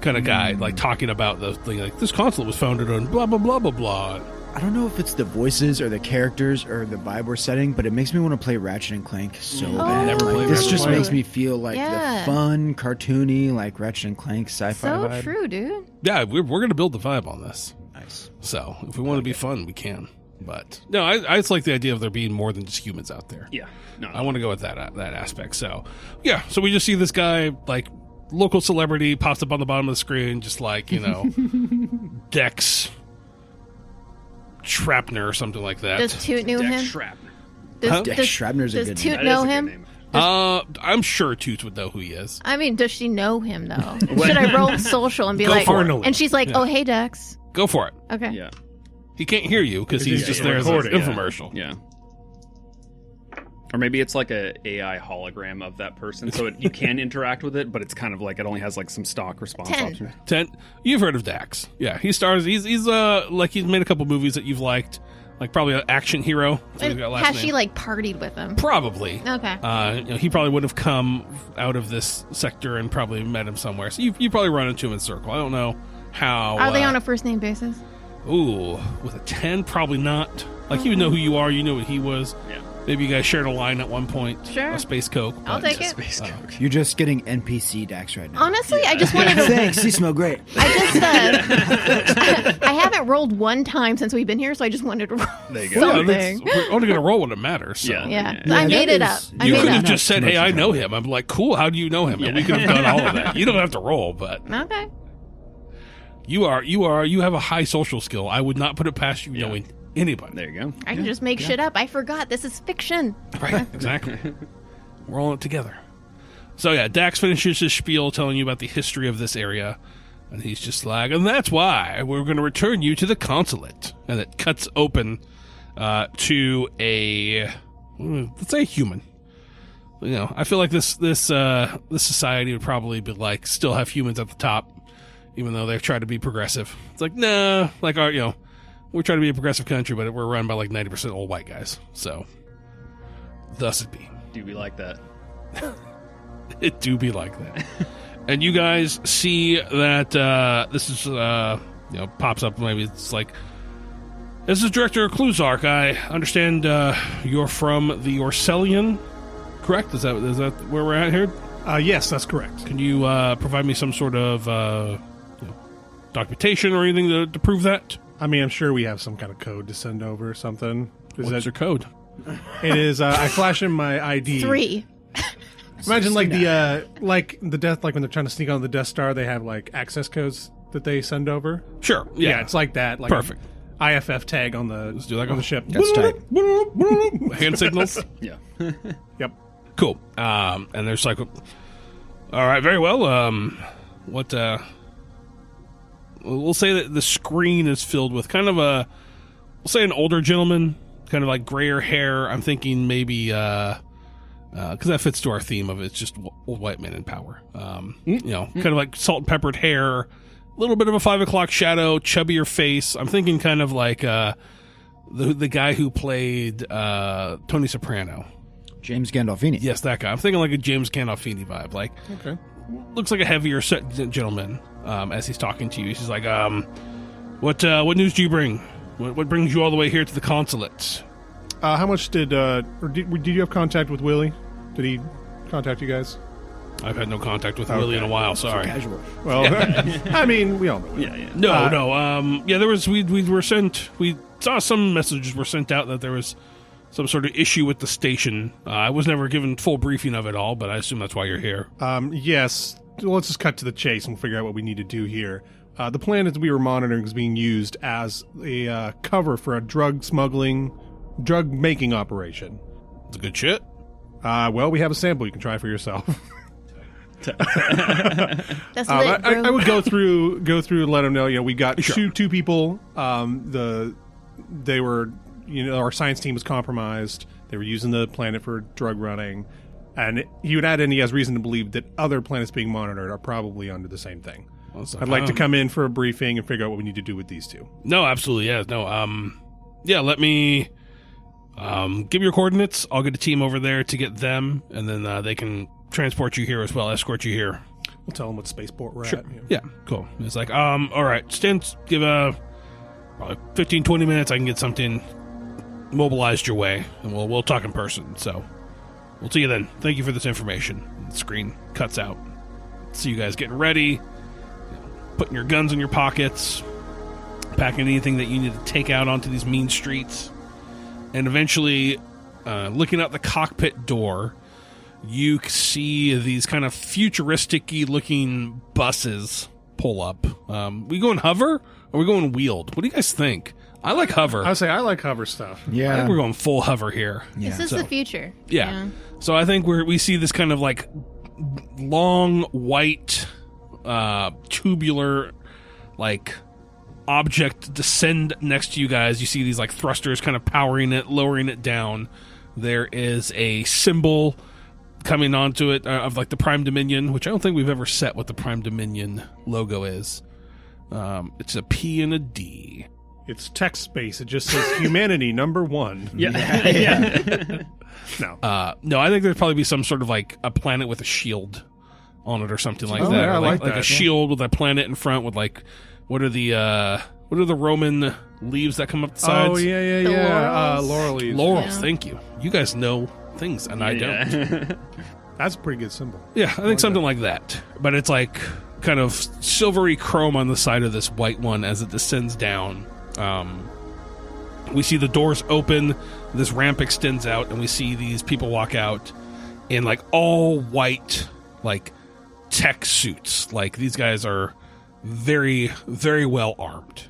kind of guy, like talking about the thing, like this consulate was founded on blah blah blah blah blah.
I don't know if it's the voices or the characters or the vibe we're setting, but it makes me want to play Ratchet and Clank so bad.
Never
Like,
played
this
Ratchet
just
and Clank.
makes me feel like
Yeah.
the fun, cartoony, like Ratchet and Clank sci-fi
So
vibe.
true, dude.
Yeah, we're going to build the vibe on this.
Nice.
So if we want to be fun, we can. But no, I just like the idea of there being more than just humans out there.
Yeah. No.
I want to go with that aspect. So yeah, so we just see this guy, like local celebrity, pops up on the bottom of the screen, just like Dex Shrapner or something like that.
Does Toot know
Dex
him?
Shrapner.
Does,
Dex
does,
Shrapner's a
does
good
Toot
name.
That is
know
a good
him?
name.
I'm sure Toots would know who he is.
I mean, does she know him though? Should I roll social and be
Go
like,
for it.
and she's like, oh hey Dex.
Go for it.
Okay.
Yeah.
He can't hear you because he's
Yeah,
just
yeah,
there as an
recording, yeah.
infomercial.
Yeah. Or maybe it's like a AI hologram of that person, so you can interact with it, but it's kind of like it only has like some stock response
10.
options.
10. You've heard of Dax. Yeah, he stars. He's like he's made a couple movies that you've liked, like probably an action hero. So he's got a last
Has
name.
she like partied with him?
Probably.
Okay.
He probably would have come out of this sector and probably met him somewhere. So you probably run into him in Circle. I don't know how.
Are they on a first name basis?
Ooh, with a 10, probably not. Like he would know who you are. You know what he was.
Yeah.
Maybe you guys shared a line at one point.
Sure.
A space Coke.
I'll
but-
take it.
Space Coke.
You're just getting NPC Dax right now.
Honestly, I just wanted to.
Thanks, you smell great.
I just I haven't rolled one time since we've been here, so I just wanted to roll
There you go.
Well,
something.
we're only going to roll when it matters. So.
Yeah.
Yeah,
Yeah,
I made
that
it up.
is-
I
You
made
could
it
have
up.
just said, "Hey, I know him." I'm like, "Cool. How do you know him?" And we could have done all of that. You don't have to roll, but
Okay.
you have a high social skill. I would not put it past you knowing anybody.
There you go.
I can just make shit up. I forgot. This is fiction.
Right? Exactly. We're all in it together. So yeah, Dax finishes his spiel telling you about the history of this area, and he's just like, "And that's why we're going to return you to the consulate." And it cuts open to let's say a human. You know, I feel like this society would probably be like still have humans at the top, even though they've tried to be progressive. It's like, nah, like our, you know, we're trying to be a progressive country, but we're run by like 90% old white guys. So, thus it be.
Do we like that?
It do be like that. And you guys see that this is, you know, pops up. Maybe it's like, this is Director Kluzark. I understand you're from the Orsellian, correct? Is that where we're at here?
Yes, that's correct.
Can you provide me some sort of you know, documentation or anything to prove that?
I mean, I'm sure we have some kind of code to send over or something.
What's your code?
It is, I flash in my ID.
3.
Imagine like the death, like when they're trying to sneak on the Death Star, they have like access codes that they send over.
Sure. Yeah,
it's like that. Like
perfect.
IFF tag on the
Let's do that
on the ship.
That's tight.
Hand signals.
Yeah.
Yep.
Cool. And there's like, all right, very well. What? We'll say that the screen is filled with kind of we'll say an older gentleman, kind of like grayer hair. I'm thinking maybe because that fits to our theme of it's just old white men in power. You know, kind of like salt and peppered hair, a little bit of a 5 o'clock shadow, chubbier face. I'm thinking kind of like the guy who played Tony Soprano.
James Gandolfini.
Yes, that guy. I'm thinking like a James Gandolfini vibe. Like,
Okay.
looks like a heavier set gentleman as he's talking to you. He's like, what news do you bring? What brings you all the way here to the consulate?
How much did you have contact with Willie? Did he contact you guys?
I've had no contact with Willie in a while. Sorry.
Casual.
Well, I mean, we all know.
Yeah.
No. Yeah, there was. We were sent. We saw some messages were sent out that there was some sort of issue with the station. I was never given full briefing of it all, but I assume that's why you're here.
Yes. Well, let's just cut to the chase and we'll figure out what we need to do here. The planet we were monitoring is being used as a cover for a drug making operation.
It's a good shit.
Well, we have a sample you can try for yourself.
That's lit, bro.
I would go through and let them know. You know, we got two people. They were, you know, our science team was compromised. They were using the planet for drug running, and he would add in he has reason to believe that other planets being monitored are probably under the same thing. I'd like to come in for a briefing and figure out what we need to do with these two.
No, absolutely, yeah, no. Yeah, let me give your coordinates. I'll get a team over there to get them, and then they can transport you here as well, escort you here.
We'll tell them what spaceport we're
Sure.
at.
Yeah, cool. It's like, all right, give probably 15, 20 minutes. I can get something mobilized your way, and we'll talk in person. So we'll see you then. Thank you for this information. The screen cuts out. See you guys getting ready, putting your guns in your pockets, packing anything that you need to take out onto these mean streets, and eventually looking out the cockpit door, you see these kind of futuristic-y looking buses pull up. We going hover or we going wheeled? What do you guys think? I like hover.
I would say I like hover stuff.
I
Yeah.
think we're going full hover here.
This is the future.
Yeah. So I think we see this kind of like long white tubular like object descend next to you guys. You see these like thrusters kind of powering it, lowering it down. There is a symbol coming onto it of like the Prime Dominion, which I don't think we've ever set what the Prime Dominion logo is. It's a P and a D.
It's text space. It just says humanity #1.
Yeah.
No.
No, I think there'd probably be some sort of like a planet with a shield on it or something like
Oh,
that.
yeah,
Or
I
like
like that,
a shield with a planet in front with like what are the Roman leaves that come up the sides?
Oh, yeah.
The laurels.
Laurel leaves.
Laurels,
Yeah.
thank you. You guys know things and I don't.
That's a pretty good symbol.
Yeah, I think something like that. But it's like kind of silvery chrome on the side of this white one as it descends down. We see the doors open, this ramp extends out, and we see these people walk out in like all white, like tech suits. Like these guys are very, very well armed.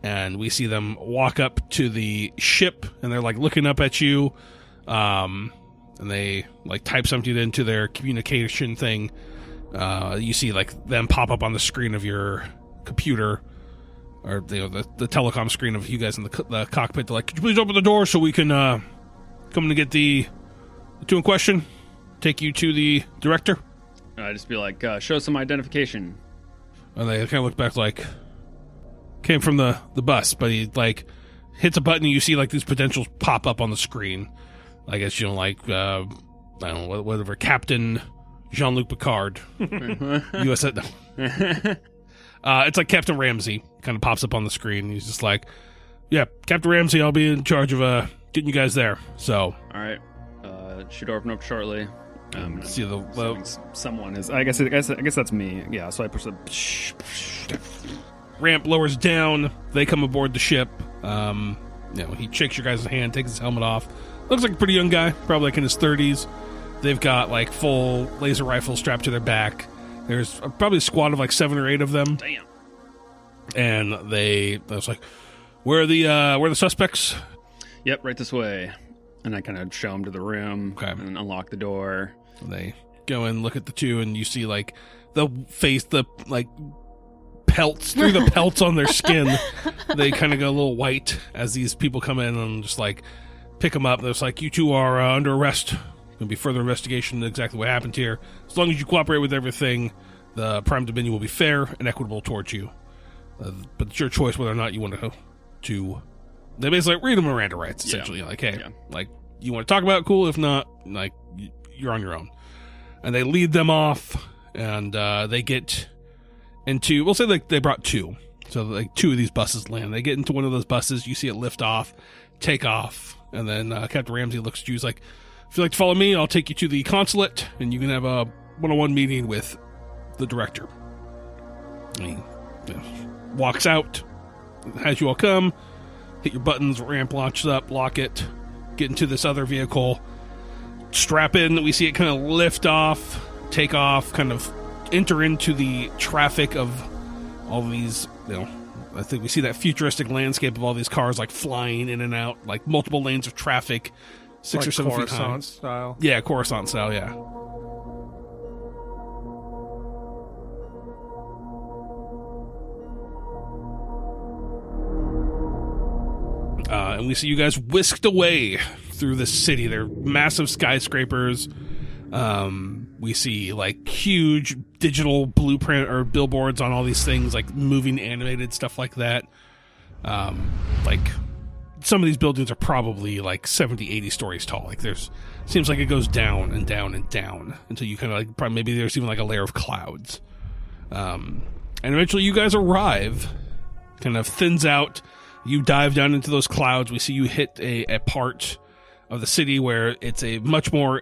And we see them walk up to the ship, and they're like looking up at you. And they like type something into their communication thing. You see like them pop up on the screen of your computer, or the telecom screen of you guys in the cockpit. They're like, could you please open the door so we can come to get the two in question? take you to the director.
I just be like, show some identification.
And they kind of look back like, came from the bus, but he like hits a button and you see like these potentials pop up on the screen. I guess, I don't know, whatever, Captain Jean-Luc Picard. US. It's like Captain Ramsey kind of pops up on the screen. He's just like, yeah, Captain Ramsey, I'll be in charge of getting you guys there. So,
all right, should open up shortly.
See
someone is. I guess that's me. Yeah. So I push the
ramp lowers down. They come aboard the ship. He shakes your guys' hand, takes his helmet off. Looks like a pretty young guy, probably like in his 30s. They've got like full laser rifles strapped to their back. There's probably a squad of like 7 or 8 of them.
Damn.
And I was like, where are the suspects?
Yep, right this way. And I kind of show them to the room and unlock the door.
They go and look at the two, and you see like the like pelts through the pelts on their skin. They kind of go a little white as these people come in and just like pick them up. There's like, you two are under arrest. Going to be further investigation of exactly what happened here. As long as you cooperate with everything, the Prime Dominion will be fair and equitable towards you. But it's your choice whether or not you want to they basically read them Miranda rights, essentially. Like, hey, like, you want to talk about it, cool. If not, like, you're on your own. And they lead them off, and they get into, we'll say like they brought 2. So like 2 of these buses land. They get into one of those buses. You see it lift off, take off, and then Captain Ramsey looks at you. He's like, if you'd like to follow me, I'll take you to the consulate, and you can have a one-on-one meeting with the director. And he walks out, has you all come, hit your buttons, ramp launches up, lock it, get into this other vehicle, strap in. We see it kind of lift off, take off, kind of enter into the traffic of all these, I think we see that futuristic landscape of all these cars like flying in and out, like multiple lanes of traffic, 6
like
or 7 feet high.
Coruscant style.
Yeah, Coruscant style, yeah. And we see you guys whisked away through the city. They're massive skyscrapers. We see like huge digital blueprint or billboards on all these things, like moving animated stuff like that. Like some of these buildings are probably like 70, 80 stories tall. Like seems like it goes down and down and down until you kind of like, probably maybe there's even like a layer of clouds. And eventually you guys arrive, kind of thins out. You dive down into those clouds. We see you hit a part of the city where it's a much more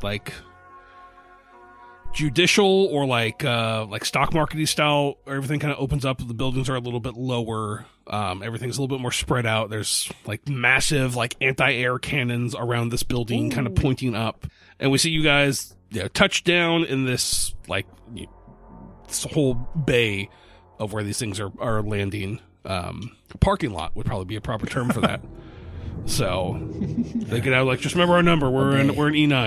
like judicial or like stock market style. Everything kind of opens up. The buildings are a little bit lower. Everything's a little bit more spread out. There's like massive like anti-air cannons around this building, kind of pointing up. And we see you guys touch down in this like this whole bay of where these things are landing. Parking lot would probably be a proper term for that. So they get out like, just remember our number. We're in E9,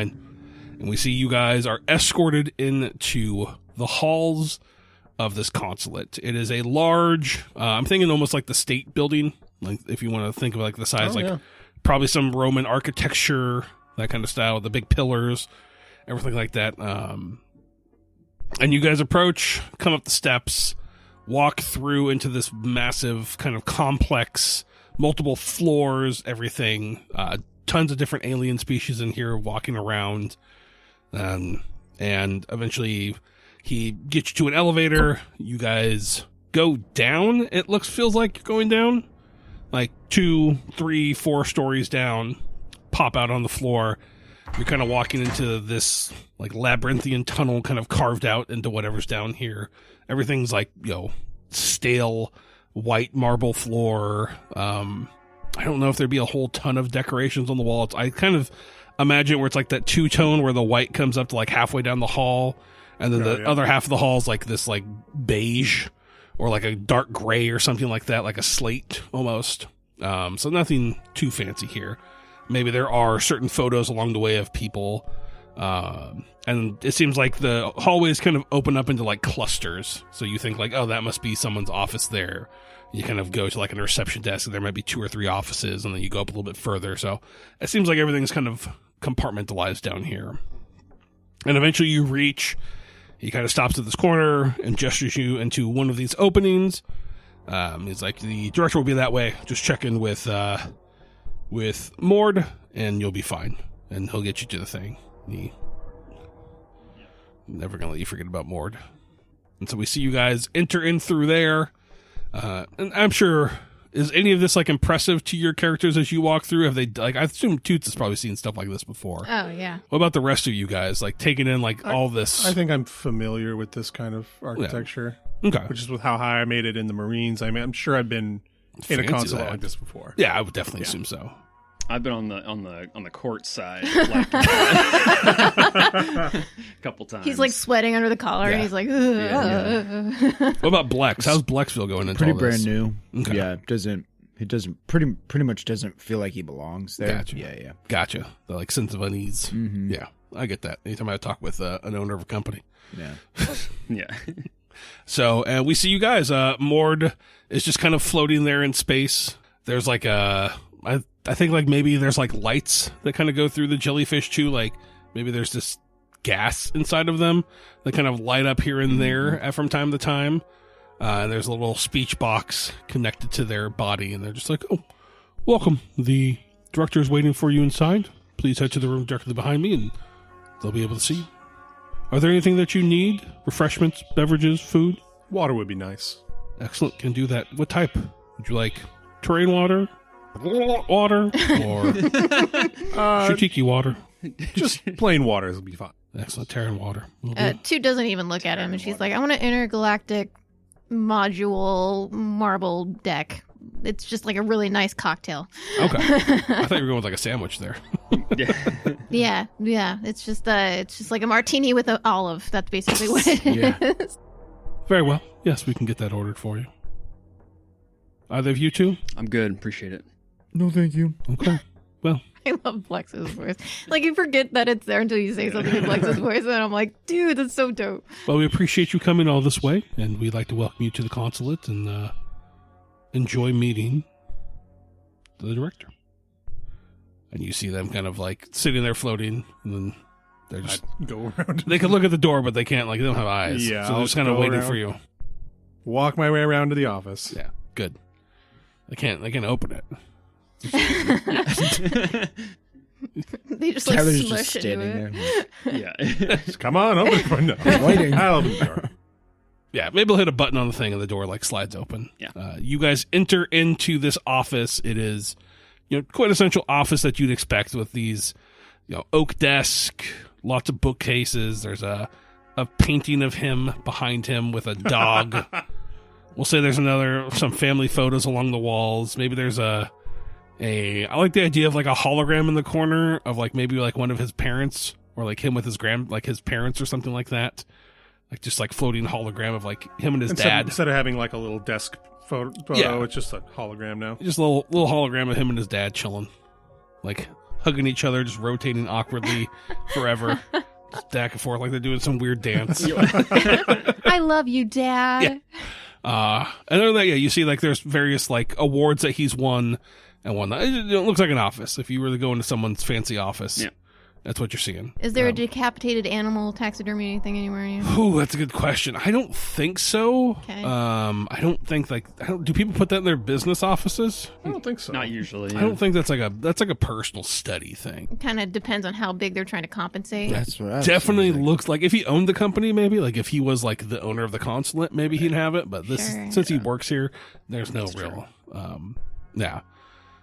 and we see you guys are escorted into the halls of this consulate. It is a large, I'm thinking almost like the state building, like if you want to think of like the size, probably some Roman architecture, that kind of style, the big pillars, everything like that. And you guys approach, come up the steps, walk through into this massive kind of complex, multiple floors, everything, tons of different alien species in here walking around. And eventually he gets you to an elevator. You guys go down. It feels like you're going down like 2, 3, 4 stories down, pop out on the floor. You're kind of walking into this like labyrinthian tunnel kind of carved out into whatever's down here. Everything's like, stale white marble floor. I don't know if there'd be a whole ton of decorations on the walls. I kind of imagine where it's like that two-tone where the white comes up to like halfway down the hall, and then the other half of the hall is like this like beige or like a dark gray or something like that, like a slate almost. So nothing too fancy here. Maybe there are certain photos along the way of people. And it seems like the hallways kind of open up into like clusters. So you think like, oh, that must be someone's office there. You kind of go to like a reception desk and there might be 2 or 3 offices, and then you go up a little bit further. So it seems like everything's kind of compartmentalized down here. And eventually you reach, he kind of stops at this corner and gestures you into one of these openings. He's like, the director will be that way. Just check in with Mord, and you'll be fine. And he'll get you to the thing. Never gonna let you forget about Mord. And so we see you guys enter in through there. And I'm sure, is any of this like impressive to your characters as you walk through? Have they, like, I assume Toots has probably seen stuff like this before.
Oh, yeah.
What about the rest of you guys? Like taking in like all this?
I think I'm familiar with this kind of architecture.
Yeah. Okay.
Which is with how high I made it in the Marines. I mean, I'm sure I've been in a consulate like this before.
Yeah, I would definitely assume so.
I've been on the court side like a couple times.
He's like sweating under the collar, and he's like,
What about Blex? How's Blex feel going into
Pretty
all this?
brand new.
Okay.
Yeah, it doesn't pretty much doesn't feel like he belongs there.
Gotcha.
Yeah.
Gotcha. The like sense of unease.
Mm-hmm.
Yeah, I get that. Anytime I talk with an owner of a company.
Yeah.
Yeah.
So, and we see you guys. Mord is just kind of floating there in space. There's like I think like maybe there's like lights that kind of go through the jellyfish too. Like maybe there's this gas inside of them that kind of light up here and there from time to time. And there's a little speech box connected to their body, and they're just like, "Oh, welcome. The director is waiting for you inside. Please head to the room directly behind me, and they'll be able to see you. Are there anything that you need? Refreshments, beverages, food?
Water would be nice.
Excellent. Can do that. What type? Would you like terrain water? Water? Or Shutiki water?
Just plain water would be fine.
Excellent. Terrain water. Will do.
Toot doesn't even look at him, and she's like, I want an intergalactic module marble deck. It's just like a really nice cocktail.
Okay. I thought you were going with like a sandwich there.
Yeah.
Yeah. It's just like a martini with an olive. That's basically what it is.
Very well. Yes, we can get that ordered for you. Either of you two?
I'm good. Appreciate it.
No, thank you.
Okay. Well,
I love Blex's voice. Like, you forget that it's there until you say something in Blex's voice, and I'm like, dude, that's so dope.
well, we appreciate you coming all this way, and we'd like to welcome you to the consulate and enjoy meeting the director. And you see them kind of like sitting there floating, and then they're just
I'd go around.
they can look at the door, but they can't, like, they don't have eyes.
Yeah,
so they're
I'll
just kind of
go
waiting
around.
for you.
Walk my way around to the office.
Yeah, good. They can't open it.
They just like
Tyler's
smush
just
into
standing
it.
there.
Yeah.
Come on, open the window.
Waiting.
I'll open the door.
Yeah, maybe we'll hit a button on the thing and the door like slides open.
Yeah.
You guys enter into this office. It is, quintessential office that you'd expect with these, oak desk, lots of bookcases. There's a painting of him behind him with a dog. We'll say there's some family photos along the walls. Maybe there's I like the idea of like a hologram in the corner of like maybe like one of his parents or like him with his his parents or something like that. Like just like floating hologram of like him and his dad.
Instead of having like a little desk photo,
Yeah.
it's just a hologram now.
Just a little hologram of him and his dad chilling. Like hugging each other, just rotating awkwardly forever. Just back and forth like they're doing some weird dance.
I love you, Dad.
Yeah. And other than that, yeah, you see like there's various like awards that he's won and whatnot. It looks like an office. If you were to go into someone's fancy office, that's what you're seeing.
Is there a decapitated animal taxidermy anything anywhere?
Ooh, that's a good question. I don't think so.
Okay.
I don't think do people put that in their business offices?
I don't think so.
Not usually.
I don't think that's like a personal study thing.
It kind of depends on how big they're trying to compensate.
That's what I was
Definitely
thinking.
looks like if he owned the company, maybe like if he was like the owner of the consulate, maybe he'd have it. But since he works here, there's no real. Yeah,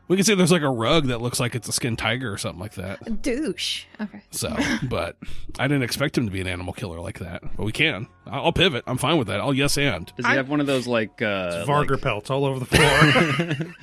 we can say there's like a rug that looks like it's a skinned tiger or something like that.
Douche. Okay.
So, but I didn't expect him to be an animal killer like that. But we can. I'll pivot. I'm fine with that. I'll yes and.
Does he have one of those like
Varger pelts all over the floor.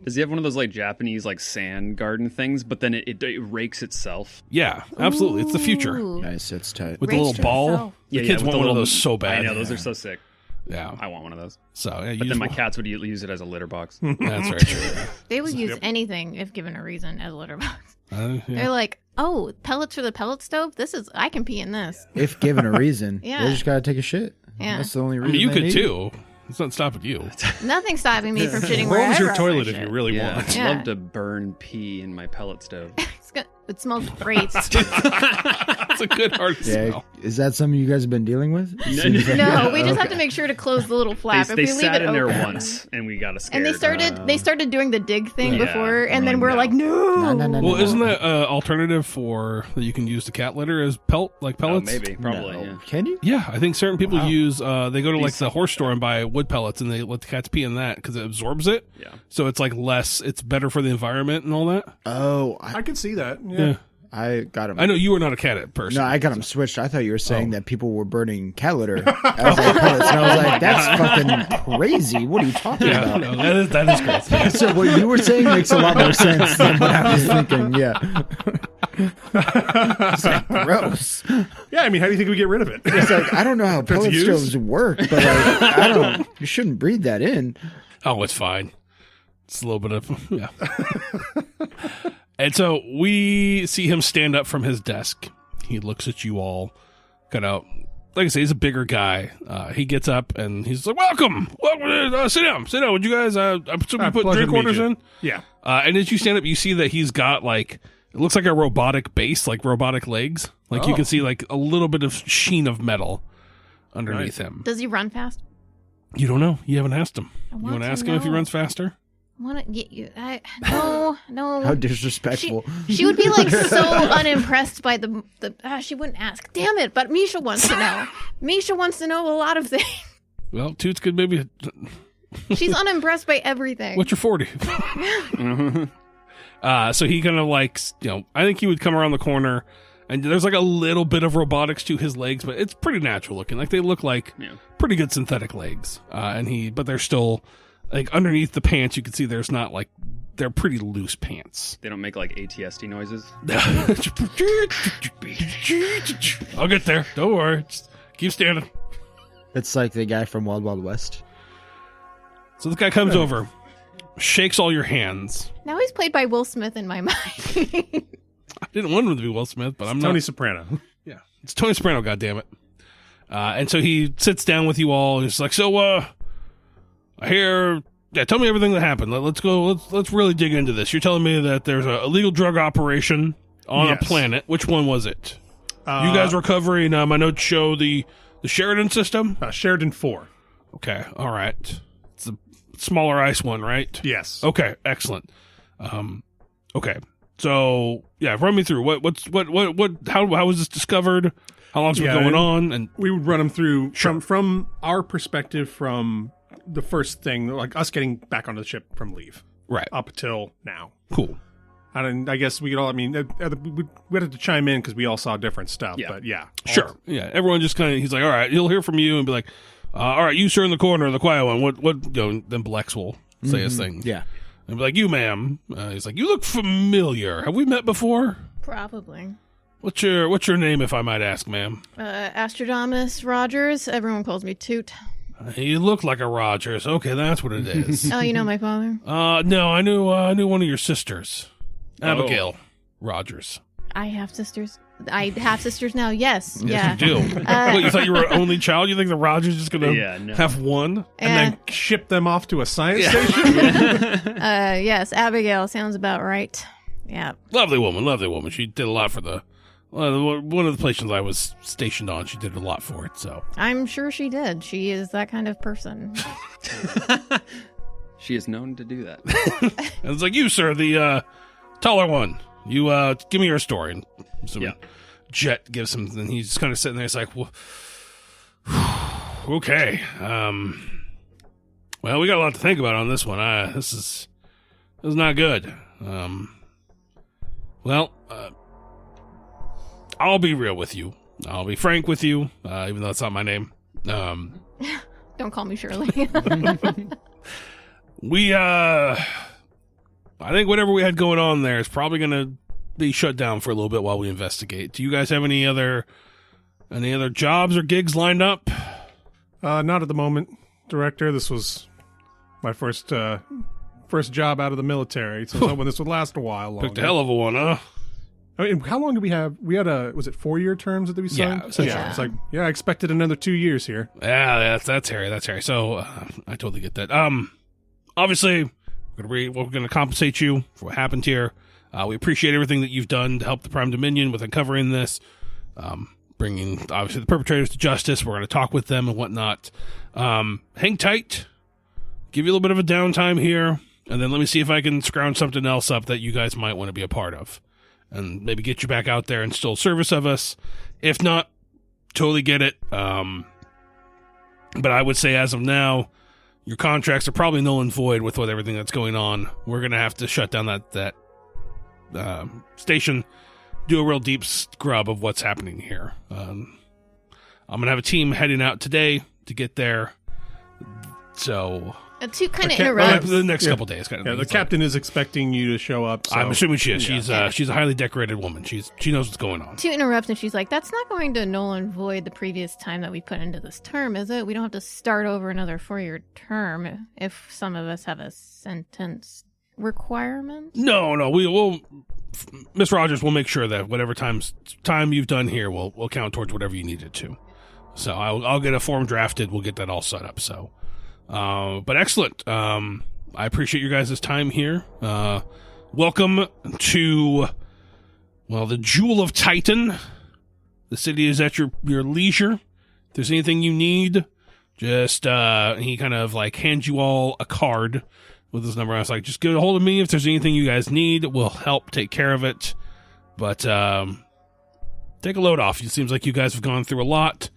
Does he have one of those like Japanese like sand garden things? But then it rakes itself.
Yeah, absolutely. It's the future
Ooh.
Nice, that's tight.
with the
Rakes
little ball.
itself.
The
Yeah,
kids
with
want
the
one of
little-
those so bad.
I know those are so sick.
Yeah.
I want one of those.
So, yeah,
But then my cats would use it as a litter box.
That's very true.
They would use anything if given a reason as a litter box.
Yeah.
They're like, oh, pellets for the pellet stove? I can pee in this.
If given a reason,
Yeah.
they just gotta take a shit.
Yeah.
That's the only
I
reason.
mean, you
they
could
need
too. It's not stopping you.
Nothing's stopping me from shitting
Roll
wherever
your
I
toilet
shit.
if you really
Yeah,
want.
I'd
Yeah.
love to burn pee in my pellet stove.
It smells great.
It's a good hard smell.
Is that something you guys have been dealing with?
No, we just have to make sure to close the little flap.
They
if we leave
sat
it
in there
open.
once, and we got scared.
And they started doing the dig thing
Yeah.
before, and
I'm
then
like,
we're
no.
like, no.
Well, isn't that alternative for that you can use the cat litter as pellets?
Maybe, probably.
No.
Yeah.
Can you?
Yeah, I think certain people
Wow.
use. They go to like the horse store and buy wood pellets, and they let the cats pee in that because it absorbs it.
Yeah.
So it's like less. It's better for the environment and all that.
Oh,
I can see that.
Yeah.
I got him.
I know you were not a cat person.
No, I got them switched. I thought you were saying that people were burning cat litter as like pellets, and I was like, "That's fucking crazy! What are you talking
Yeah,
about?"
no, that is great.
So what you were saying makes a lot more sense than what I was thinking. Yeah, it's like gross.
Yeah, I mean, how do you think we get rid of it?
It's like I don't know how pellet
used?
stoves work, but like I don't. You shouldn't breathe that in.
Oh, it's fine. It's a little bit of yeah. And so we see him stand up from his desk. He looks at you all, kind of like I say, he's a bigger guy. He gets up and he's like, "Welcome, sit down. Would you guys? I'm assuming you put
pleasure
drink
to meet
orders
you.
in."
Yeah.
And as you stand up, you see that he's got like it looks like a robotic base, like robotic legs. Like you
Oh.
can see like a little bit of sheen of metal underneath him.
Does he run fast?
You don't know. You haven't asked him. You
want
want to
to
ask him if he
know.
runs faster?
I want to get you. No.
How disrespectful!
She would be like so unimpressed by the. She wouldn't ask. Damn it! But Meescha wants to know. Meescha wants to know a lot of things.
Well, Toots could maybe.
She's unimpressed by everything.
What's your 40? So he kind of like, I think he would come around the corner and there's like a little bit of robotics to his legs, but it's pretty natural looking. Like they look like pretty good synthetic legs. But they're still like underneath the pants. You can see there's not like, they're pretty loose pants.
They don't make like ATST noises.
I'll get there. Don't worry. Just keep standing.
It's like the guy from Wild Wild West.
So this guy comes over, shakes all your hands.
Now he's played by Will Smith in my mind.
I didn't want him to be Will Smith, but I'm not.
Tony Soprano.
Yeah, it's Tony Soprano, goddammit. And so he sits down with you all, and he's like, "So, I hear, tell me everything that happened. Let's go. Let's really dig into this. You're telling me that there's a illegal drug operation on a planet. Which one was it? You guys were covering. My notes show the Sheridan system.
Sheridan 4.
Okay, all right. It's the smaller ice one, right?
Yes.
Okay, excellent. Okay. So yeah, run me through how was this discovered? How long's it been going on? And
we would run them through from our perspective, from the first thing, like us getting back onto the ship from leave,
right
up till now.
Cool.
And I guess we could all. I mean, we had to chime in because we all saw different stuff.
Yeah.
But yeah,
Sure. Yeah. Everyone just kind of, he's like, all right, he'll hear from you and be like, all right, you sir in the corner, the quiet one. Then Blex will say his thing.
Yeah.
And be like, you ma'am. He's like, you look familiar. Have we met before?
Probably.
What's your name, if I might ask, ma'am?
Astrodomos Rodgers. Everyone calls me Toot.
You look like a Rodgers. Okay, that's what it is.
Oh, you know my father?
No, I knew one of your sisters, Abigail Rodgers.
I have sisters. I have sisters now. Yes.
Yes,
Yeah.
you do. What, you thought you were an only child? You think the Rodgers is just gonna have one?
and then ship them off to a science station.
Yes, Abigail sounds about right. Yeah.
Lovely woman. She did a lot for the one of the places I was stationed on. She did a lot for it. So
I'm sure she did. She is that kind of person.
She is known to do that.
and it's like, you sir, the taller one. You give me your story. And so Jedt gives him, and he's just kind of sitting there. He's like, well, okay. Well, we got a lot to think about on this one. This is not good. Well, I'll be real with you. I'll be frank with you, even though it's not my name.
Don't call me Shirley.
I think whatever we had going on there is probably going to be shut down for a little bit while we investigate. Do you guys have any other jobs or gigs lined up?
Not at the moment, Director. This was my first job out of the military, so I was hoping this would last a while longer.
Picked a hell of a one, huh?
I mean, how long did we have? We had was it 4-year terms that we signed?
Yeah, essentially.
It's like, I expected another 2 years here.
Yeah, that's Harry. So I totally get that. Obviously, we're gonna compensate you for what happened here. We appreciate everything that you've done to help the Prime Dominion with uncovering this, bringing, obviously, the perpetrators to justice. We're going to talk with them and whatnot. Hang tight. Give you a little bit of a downtime here, and then let me see if I can scrounge something else up that you guys might want to be a part of, and maybe get you back out there and still service of us. If not, totally get it. But I would say as of now, your contracts are probably null and void with everything that's going on. We're going to have to shut down that station, do a real deep scrub of what's happening here. I'm going to have a team heading out today to get there. So...
To kind of interrupt.
The next couple days. Kind of
the captain is expecting you to show up. So.
I'm assuming she is. She's a highly decorated woman. She knows what's going on.
To interrupt, and she's like, that's not going to null and void the previous time that we put into this term, is it? We don't have to start over another 4-year term if some of us have a sentence requirement?
No. We will... Miss Rodgers will make sure that whatever time you've done here will count towards whatever you needed to. So I'll get a form drafted. We'll get that all set up. So... but excellent. I appreciate your guys' time here. Welcome to, the Jewel of Titan. The city is at your leisure. If there's anything you need, just, he kind of like hands you all a card with his number. I was like, just get a hold of me if there's anything you guys need. We'll help take care of it. But, take a load off. It seems like you guys have gone through a lot.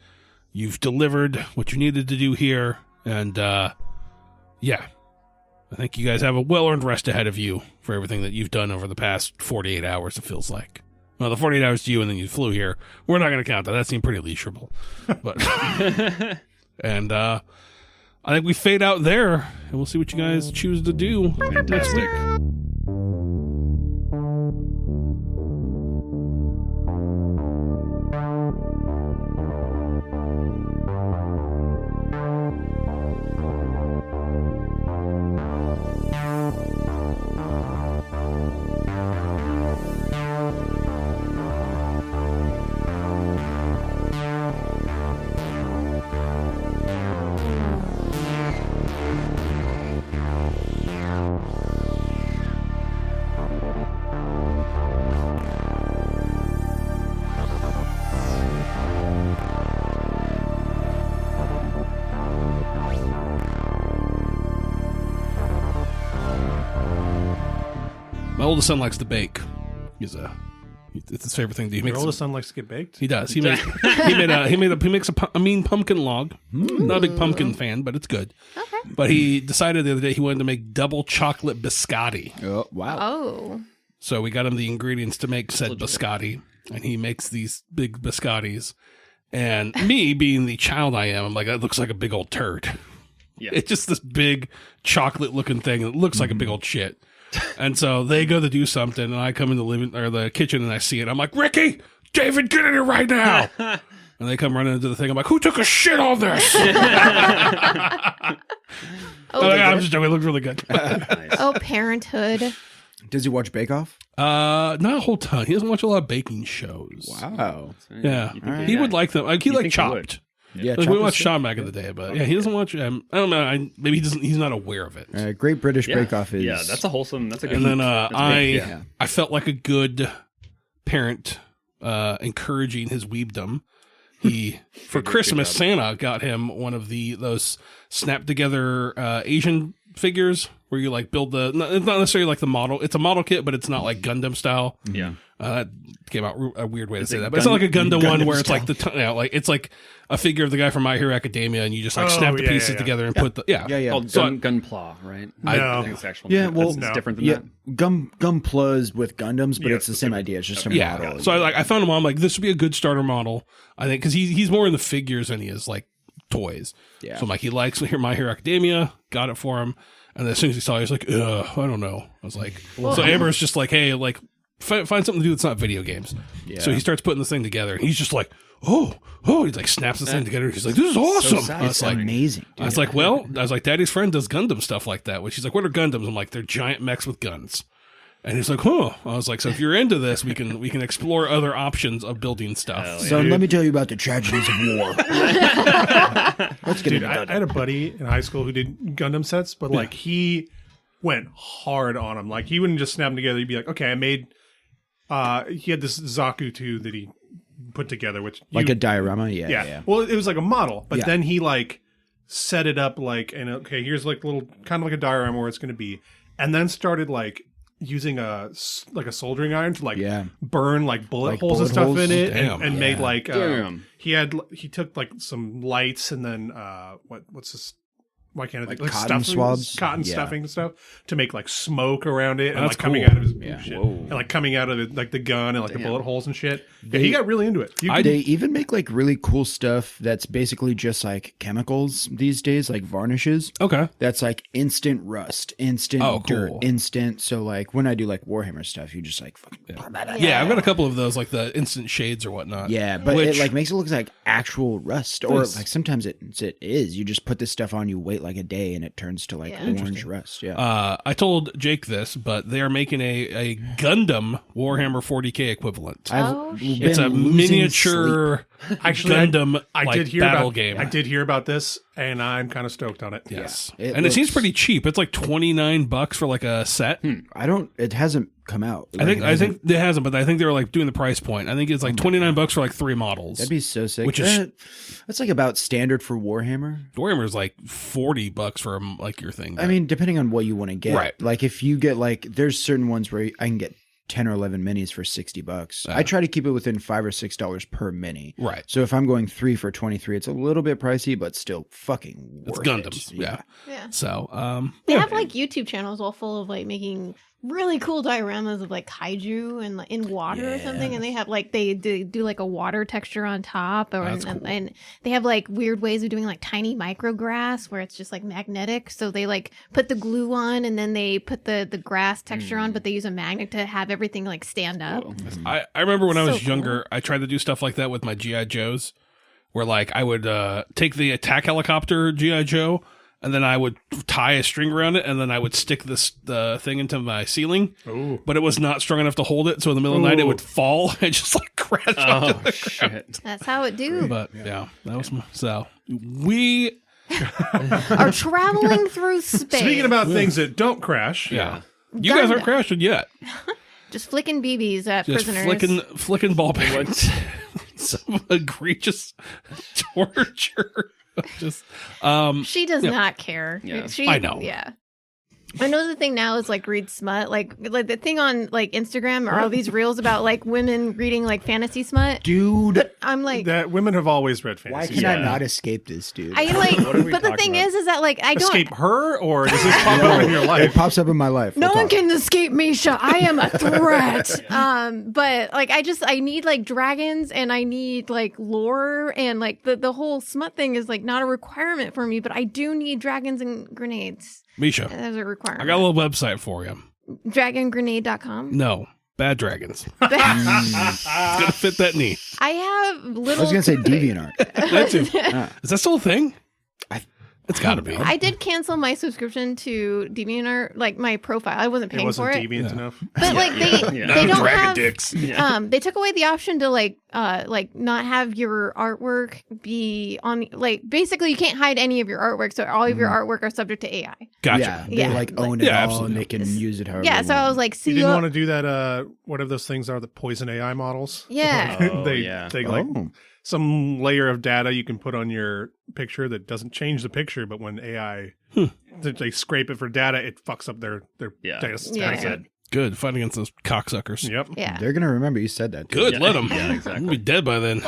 You've delivered what you needed to do here. And, I think you guys have a well-earned rest ahead of you for everything that you've done over the past 48 hours, it feels like. Well, the 48 hours to you and then you flew here. We're not going to count that. That seemed pretty leisurable. But, and, I think we fade out there, and we'll see what you guys choose to do next week. My oldest son likes to bake. It's his favorite thing to do.
Your oldest son likes to get baked?
He does. He makes a mean pumpkin log. Not a big pumpkin fan, but it's good.
Okay.
But he decided the other day he wanted to make double chocolate biscotti.
Oh, wow.
Oh.
So we got him the ingredients to make said biscotti, and he makes these big biscottis. And me, being the child I am, I'm like, that looks like a big old turd.
Yeah.
It's just this big chocolate-looking thing that looks like a big old shit. And so they go to do something, and I come in the kitchen, and I see it. I'm like, Ricky, David, get in here right now! And they come running into the thing. I'm like, who took a shit on this? I'm just joking. It looks really good.
Nice.
Oh, parenthood.
Does he watch Bake Off?
Not a whole ton. He doesn't watch a lot of baking shows.
Wow.
Yeah,
You think
he would like them. Like he liked
think he would?
Chopped.
Yeah,
Like we
Chopped
watched
is
Sean back in the day, but yeah, he doesn't watch. I don't know. Maybe he doesn't. He's not aware of it.
Great British
Yeah.
Bake Off is.
Yeah, that's a wholesome. That's a good.
And then
that's great.
I felt like a good parent, encouraging his weebdom. He for Christmas Santa got him one of those snap together Asian figures where you like build it's not necessarily like the model. It's a model kit, but it's not like Gundam style.
Yeah.
That came out a weird way to say that, but it's not like a Gundam one where it's like like it's like a figure of the guy from My Hero Academia, and you just like snap the pieces together and put the
Called Gunpla, right?
No.
I think it's the actual.
Yeah,
name.
well,
it's different than
Yeah,
that.
Gunplas with Gundams, but
Yeah,
it's the same idea. It's just a
yeah.
model.
So I found him. I'm like, this would be a good starter model. I think because he's more in the figures than he is like toys.
Yeah.
So I'm like, he likes My Hero Academia. Got it for him. And then as soon as he saw it, he was like, I don't know. I was like, so Amber's just like, hey, like, find something to do that's not video games.
Yeah.
So he starts putting this thing together, and he's just like, oh, he like snaps this thing together. He's like, this is awesome.
sad.
I was
It's
like,
amazing.
I was like, Daddy's friend does Gundam stuff like that. Which he's like, what are Gundams? I'm like, they're giant mechs with guns. And he's like, I was like, so if you're into this, we can explore other options of building stuff.
So let me tell you about the tragedies of war. Let's get
Dude,
into
I
that.
had a buddy in high school who did Gundam sets, but like he went hard on them. Like he wouldn't just snap them together. He'd be like, okay, I made. He had this Zaku 2 that he put together, which
like a diorama. Yeah.
Well, it was like a model, but
Yeah.
then he like set it up like, and okay, here's like little kind of like a diorama where it's going to be, and then started like using a soldering iron to like burn like bullet holes and stuff in it, and made like he took like some lights and then what's this. Why can't I think
like cotton swabs,
cotton stuffing and stuff to make like smoke around it and
That's
like coming
cool.
out of his shit. And like coming out of it, like the gun and like the bullet holes and shit. He got really into it.
They even make like really cool stuff that's basically just like chemicals these days, like varnishes.
Okay.
That's like instant rust, instant dirt,
cool.
instant. So like when I do like Warhammer stuff, you just like fucking
Yeah, I've got a couple of those, like the instant shades or whatnot.
yeah, but it like makes it look like actual rust, or like sometimes it is. You just put this stuff on, you wait like a day, and it turns to like orange rust. Yeah.
I told Jake this, but they are making a Gundam Warhammer 40K equivalent. It's a miniature Gundam battle game.
I did hear about this, and I'm kind of stoked on it.
Yes, it seems pretty cheap. It's like $29 for like a set.
It hasn't come out.
Like, I think it hasn't, but I think they were like doing the price point. I think it's like $29 for like 3 models.
That'd be so sick.
Which is
that's like about standard for Warhammer.
Warhammer is like $40 for like your thing.
I mean, depending on what you want to get.
Right.
Like if you get like, there's certain ones where I can get 10 or 11 minis for $60. I try to keep it within $5 or $6 per mini.
Right.
So if I'm going 3 for 23, it's a little bit pricey, but still fucking worth
it's Gundams.
it.
Yeah. So
they have like YouTube channels all full of like making really cool dioramas of like kaiju and like in water or something, and they have like they do like a water texture on top, or and they have like weird ways of doing like tiny micrograss where it's just like magnetic. So they like put the glue on and then they put the grass texture on, but they use a magnet to have everything like stand up.
I remember when I was younger, I tried to do stuff like that with my GI Joes, where like I would take the attack helicopter GI Joe, and then I would tie a string around it, and then I would stick the thing into my ceiling.
Ooh.
But it was not strong enough to hold it, so in the middle of the night it would fall and just like crash onto the ground.
That's how it do.
But yeah, that was so we
are traveling through space.
Speaking about things that don't crash,
you guys aren't crashing yet.
Just flicking BBs at
Just
prisoners.
flicking ball bearings. Some egregious torture. Just
she does not care.
I know.
Yeah. I know the thing now is like read smut, like the thing on like Instagram are all these reels about like women reading like fantasy smut.
Dude,
but I'm like,
that women have always read fantasy.
Why can I not escape this, dude?
I like, but the thing is that like I don't
escape her, or does this pop up in your life?
It pops up in my life.
No one can escape Meescha. I am a threat. But like I need like dragons and I need like lore, and like the whole smut thing is like not a requirement for me, but I do need dragons and grenades.
Meescha,
as a requirement.
I got a little website for you.
Dragongrenade.com?
No. Bad Dragons. It's gonna fit that knee.
I have little.
I was gonna say DeviantArt.
That too. Is that still a thing? It's got to be.
I did cancel my subscription to DeviantArt, like my profile. I wasn't paying for it.
It wasn't deviant enough.
But like they don't
Dragon
have.
dicks.
They took away the option to like not have your artwork be on. Like basically, you can't hide any of your artwork, so all of your artwork are subject to AI.
Gotcha.
Yeah, they like own it all,
absolutely.
and they can use it however.
Yeah,
they
so
want.
I was like, see,
You didn't want to do that. Whatever those things are, the poison AI models.
Yeah.
They like some layer of data you can put on your picture that doesn't change the picture, but when AI they scrape it for data, it fucks up their data.
Yeah.
Good. Fight against those cocksuckers.
Yep.
Yeah.
They're gonna remember you said that.
Good. Let them.
Yeah, exactly.
I'm gonna be dead by then.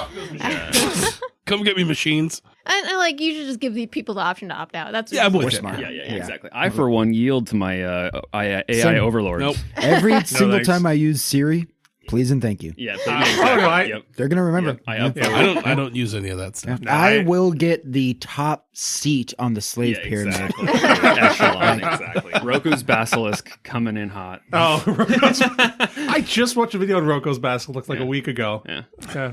Come get me, machines.
And like you should just give the people the option to opt out. That's
I'm with
We're
you.
smart.
Yeah, exactly. I, for one, yield to my AI
Same.
overlords.
Nope.
Every single
thanks.
time I use Siri, please and thank you.
Yeah.
I-
They're gonna remember.
I upvote.
I don't use any of that stuff.
I will get the top seat on the slave pyramid.
Exactly. Echelon, exactly. Roku's basilisk coming in hot.
Oh, I just watched a video on Roko's Basket. Looks like a week ago.
Yeah.